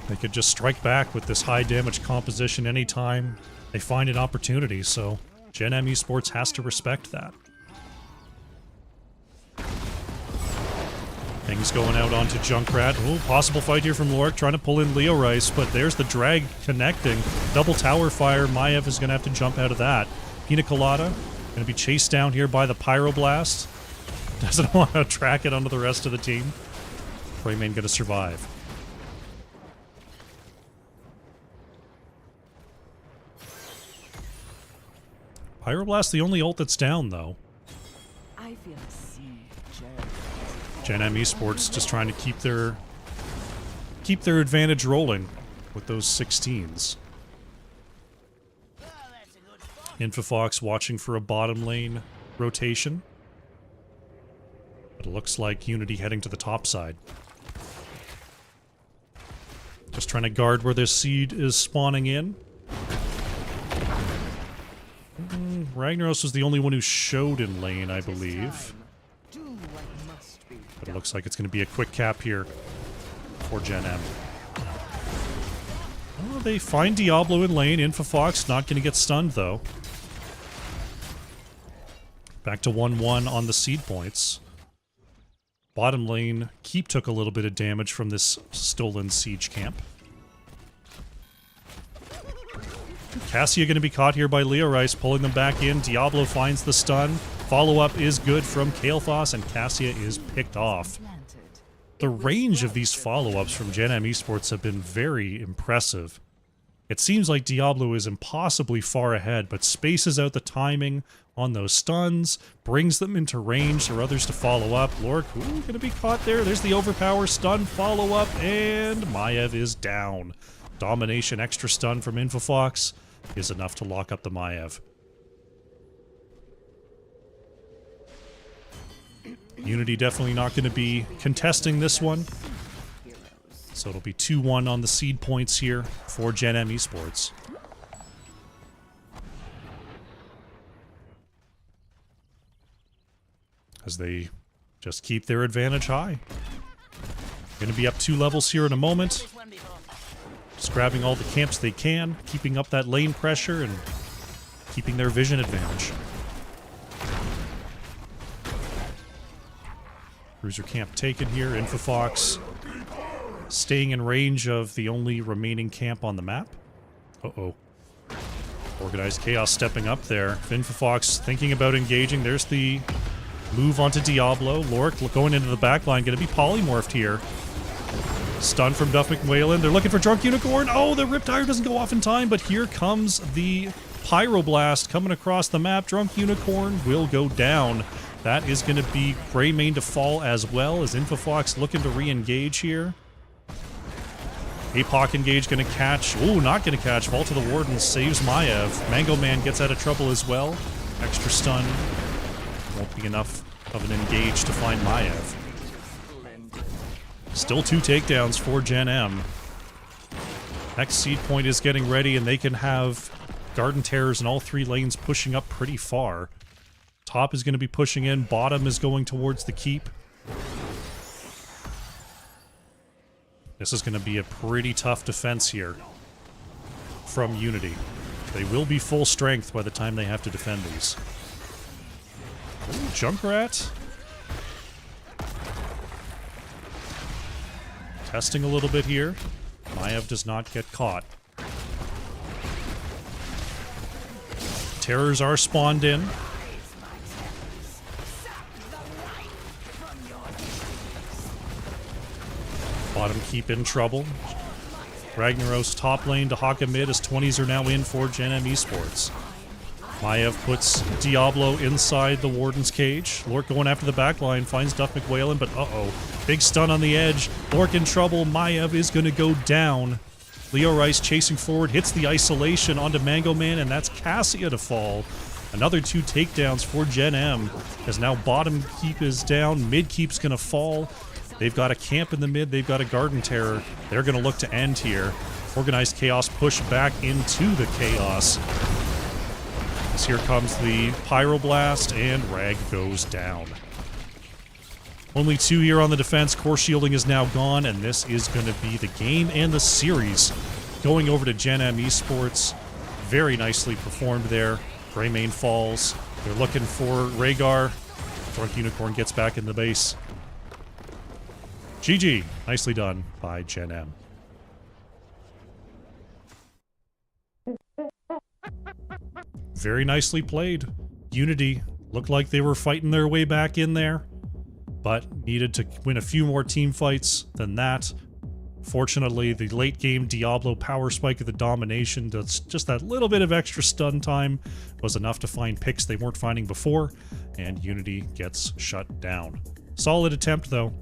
They could just strike back with this high damage composition anytime they find an opportunity, so Gen.M Esports has to respect that. Things going out onto Junkrat. Oh, possible fight here from Lork, trying to pull in Leo Rice, but there's the drag connecting. Double tower fire. Maev is going to have to jump out of that. Pina Colada going to be chased down here by the Pyroblast. Doesn't want to track it onto the rest of the team. Greymane going to survive. Pyroblast the only ult that's down, though. I feel a siege. Gen.M Esports just trying to keep their advantage rolling with those 16s. Infofox watching for a bottom lane rotation. But it looks like Unity heading to the top side. Just trying to guard where this seed is spawning in. Ragnaros was the only one who showed in lane, I believe. Do what must be But it looks like it's going to be a quick cap here for Gen.M. Oh, they find Diablo in lane. Infofox not going to get stunned, though. Back to 1-1 on the seed points. Bottom lane, Keep took a little bit of damage from this stolen siege camp. Cassia going to be caught here by Leo Rice, pulling them back in. Diablo finds the stun. Follow-up is good from Kael'thas, and Cassia is picked off. The range of these follow-ups from Gen.M Esports have been very impressive. It seems like Diablo is impossibly far ahead, but spaces out the timing on those stuns, brings them into range for others to follow up. Lork, going to be caught there. There's the overpower stun follow-up, and Maiev is down. Domination extra stun from Infofox is enough to lock up the Maiev. Unity definitely not going to be contesting this one. So it'll be 2-1 on the seed points here for Gen.M Esports. As they just keep their advantage high. Going to be up 2 levels here in a moment. Just grabbing all the camps they can, keeping up that lane pressure and keeping their vision advantage. Cruiser camp taken here. Infofox staying in range of the only remaining camp on the map. Uh-oh. Organized Chaos stepping up there. Infofox thinking about engaging. There's the move onto Diablo. Lork going into the backline. Going to be polymorphed here. Stun from Duff McWhalen. They're looking for Drunk Unicorn. Oh, the Riptire doesn't go off in time, but here comes the Pyroblast coming across the map. Drunk Unicorn will go down. That is going to be Greymane to fall as well, as Infofox looking to re-engage here. APOC engage going to catch. Oh, not going to catch. Vault to the Warden saves Maiev. Mango Man gets out of trouble as well. Extra stun. Won't be enough of an engage to find Maiev. Still 2 takedowns for Gen.M. Next seed point is getting ready, and they can have Garden Terrors in all 3 lanes pushing up pretty far. Top is going to be pushing in. Bottom is going towards the keep. This is going to be a pretty tough defense here from Unity. They will be full strength by the time they have to defend these. Ooh, Junkrat. Testing a little bit here. Maiev does not get caught. Terrors are spawned in. Bottom keep in trouble. Ragnaros top lane to Haka mid as 20s are now in for Gen.M Esports. Maiev puts Diablo inside the Warden's cage. Lork going after the back line, finds Duff McWhalen, but uh-oh. Big stun on the edge. Lork in trouble. Maiev is going to go down. Leo Rice chasing forward, hits the isolation onto Mango Man, and that's Cassia to fall. Another 2 takedowns for Gen.M, as now bottom keep is down, mid keep's going to fall. They've got a camp in the mid, they've got a Garden Terror. They're going to look to end here. Organized Chaos push back into the Chaos. As here comes the Pyroblast, and Rag goes down. Only 2 here on the defense. Core shielding is now gone, and this is going to be the game and the series going over to Gen.M Esports. Very nicely performed there. Greymane falls. They're looking for Rhaegar. Drunk Unicorn gets back in the base. GG. Nicely done by Gen.M. Very nicely played. Unity looked like they were fighting their way back in there, but needed to win a few more team fights than that. Fortunately, the late game Diablo power spike of the domination, just that little bit of extra stun time, was enough to find picks they weren't finding before, and Unity gets shut down. Solid attempt though,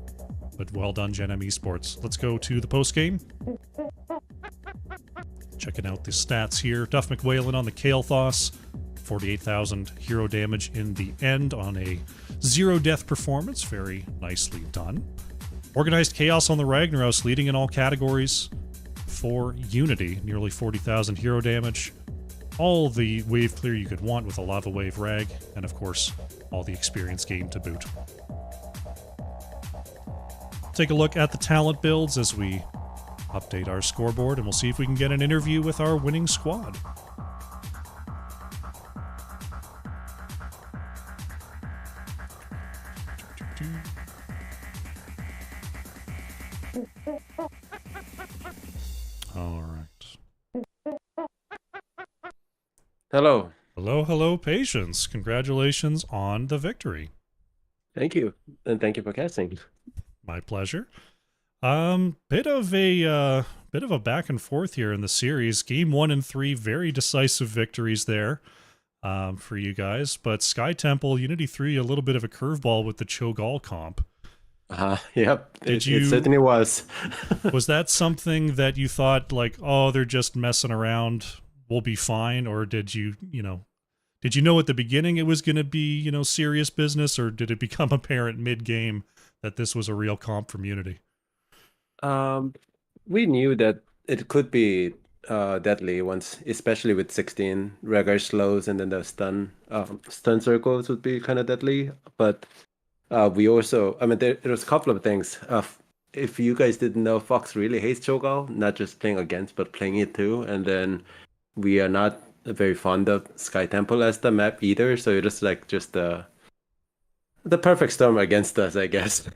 but well done Gen.M Esports. Let's go to the post game. Checking out the stats here. Duff McWhalen on the Kael'thas. 48,000 hero damage in the end on a 0 death performance. Very nicely done. Organized Chaos on the Ragnaros, leading in all categories for Unity. Nearly 40,000 hero damage. all the wave clear you could want with a lava wave rag, and of course, all the experience gained to boot. Take a look at the talent builds as we update our scoreboard, and we'll see if we can get an interview with our winning squad. All right. Hello. Hello, hello, Patience. Congratulations on the victory. Thank you. And thank you for casting. My pleasure. Bit of a back and forth here in the series. Game 1 and 3, very decisive victories there for you guys. But Sky Temple, Unity 3, a little bit of a curveball with the Cho'Gall comp. Yep. It certainly was. Was that something that you thought, like, oh, they're just messing around, we'll be fine? Or did you know at the beginning it was going to be, serious business? Or did it become apparent mid-game that this was a real comp from Unity? We knew that it could be deadly once, especially with 16 regular slows, and then the stun circles would be kind of deadly. But we also, there was a couple of things. If you guys didn't know, Fox really hates Cho'Gall, not just playing against, but playing it too. And then we are not very fond of Sky Temple as the map either. So it was like just the perfect storm against us, I guess.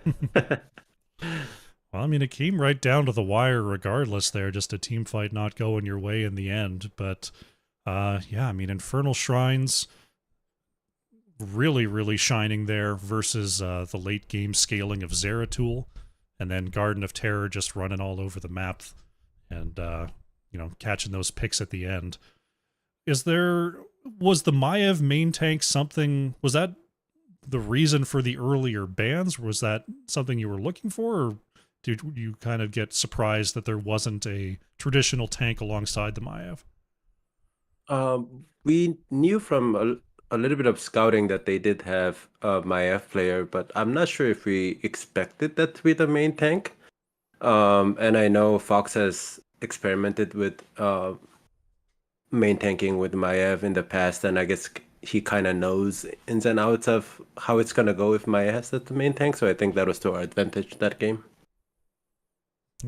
Well, it came right down to the wire regardless there, just a team fight not going your way in the end. But, yeah, Infernal Shrines really, really shining there versus the late game scaling of Zeratul, and then Garden of Terror just running all over the map and, catching those picks at the end. Was the Maiev main tank something, was that the reason for the earlier bans? Was that something you were looking for, or did you kind of get surprised that there wasn't a traditional tank alongside the Maiev? We knew from a little bit of scouting that they did have a Maiev player, but I'm not sure if we expected that to be the main tank. And I know Fox has experimented with main tanking with Maiev in the past, and I guess he kind of knows ins and outs of how it's going to go if Maiev has the main tank, so I think that was to our advantage that game.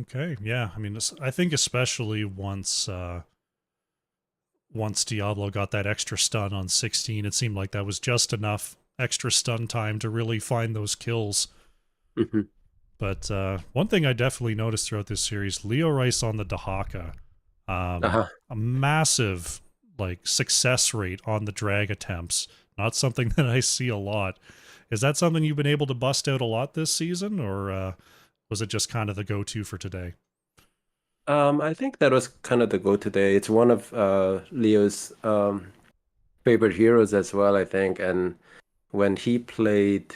Okay, yeah. I think especially once Diablo got that extra stun on 16, it seemed like that was just enough extra stun time to really find those kills. Mm-hmm. But one thing I definitely noticed throughout this series, Leo Rice on the Dahaka, a massive success rate on the drag attempts. Not something that I see a lot. Is that something you've been able to bust out a lot this season, or was it just kind of the go-to for today? I think that was kind of the go today. It's one of Leo's favorite heroes as well, I think. And when he played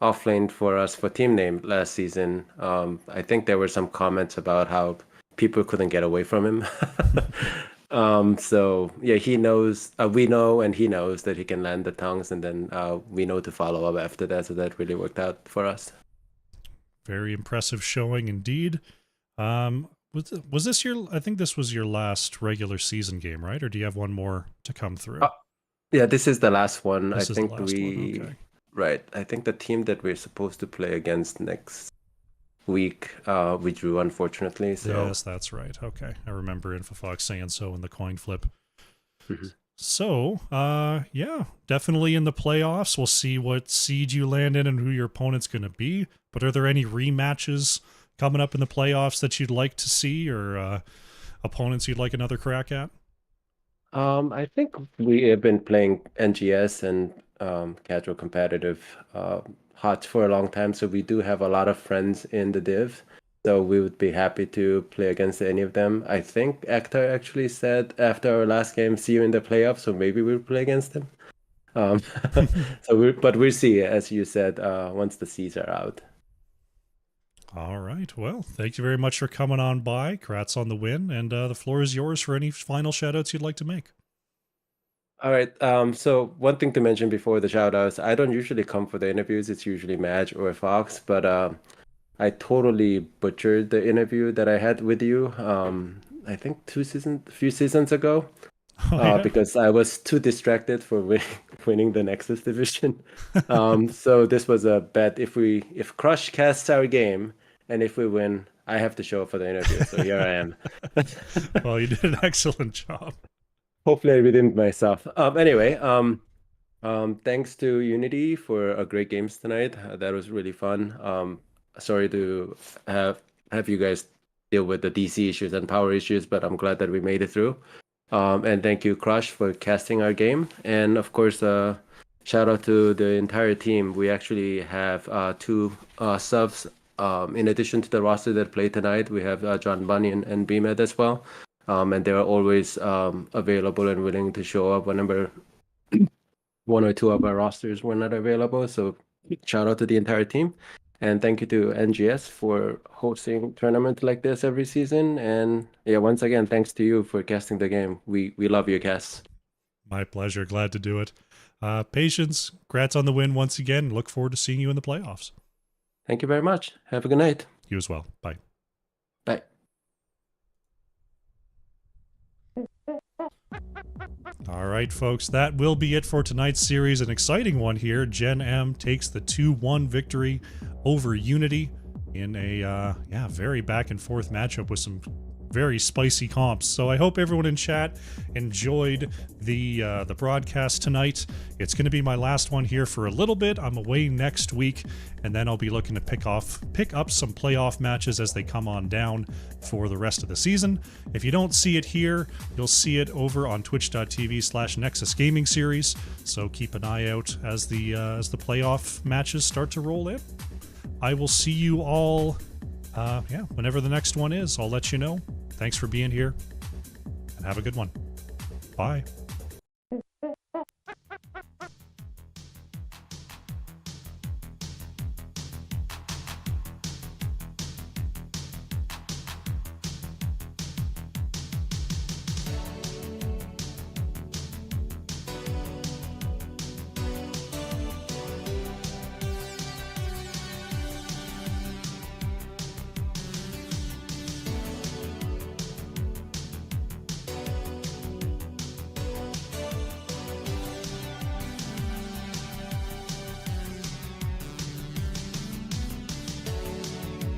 offlane for us for team name last season, I think there were some comments about how people couldn't get away from him. So yeah, he knows, we know, and he knows that he can land the tongues, and then we know to follow up after that. So that really worked out for us. Very impressive showing indeed. Was this I think this was your last regular season game, right? Or do you have one more to come through? Yeah, this is the last one. This I is think the last one. Okay. Right. I think the team that we're supposed to play against next week, we drew, unfortunately. So. Yes, that's right. Okay. I remember InfoFox saying so in the coin flip. Mm-hmm. So, yeah, definitely in the playoffs. We'll see what seed you land in and who your opponent's going to be. But are there any rematches coming up in the playoffs that you'd like to see, or opponents you'd like another crack at? I think we have been playing NGS and casual competitive HOTS for a long time, so we do have a lot of friends in the div. So we would be happy to play against any of them. I think Ektar actually said after our last game, "See you in the playoffs." So maybe we'll play against him. But we'll see, as you said, once the seeds are out. All right. Well, thank you very much for coming on by. Congrats on the win, and the floor is yours for any final shoutouts you'd like to make. All right. So one thing to mention before the shoutouts, I don't usually come for the interviews. It's usually Madge or Fox, but I totally butchered the interview that I had with you. I think a few seasons ago. Oh yeah. because I was too distracted for winning the Nexus division. So this was a bet. If Crush casts our game and if we win, I have to show up for the interview. So here I am. Well, you did an excellent job. Hopefully I redeemed myself. Anyway, thanks to Unity for a great games tonight. That was really fun. Sorry to have you guys deal with the DC issues and power issues, but I'm glad that we made it through. And thank you, Crush, for casting our game. And of course, shout out to the entire team. We actually have two subs. In addition to the roster that played tonight, we have John Bunny and BMed as well. And they're always available and willing to show up whenever one or two of our rosters were not available. So shout out to the entire team. And thank you to NGS for hosting tournaments like this every season. And yeah, once again, thanks to you for casting the game. We love your casts. My pleasure. Glad to do it. Patience, congrats on the win once again. Look forward to seeing you in the playoffs. Thank you very much. Have a good night. You as well. Bye. Bye. All right, folks, that will be it for tonight's series. An exciting one here. Gen.M takes the 2-1 victory over Unity in a very back and forth matchup with some very spicy comps. So I hope everyone in chat enjoyed the broadcast tonight. It's going to be my last one here for a little bit. I'm away next week, and then I'll be looking to pick up some playoff matches as they come on down for the rest of the season. If you don't see it here, you'll see it over on twitch.tv/Nexus Gaming Series. So keep an eye out as the playoff matches start to roll in. I will see you all whenever the next one is. I'll let you know. Thanks for being here, and have a good one. Bye.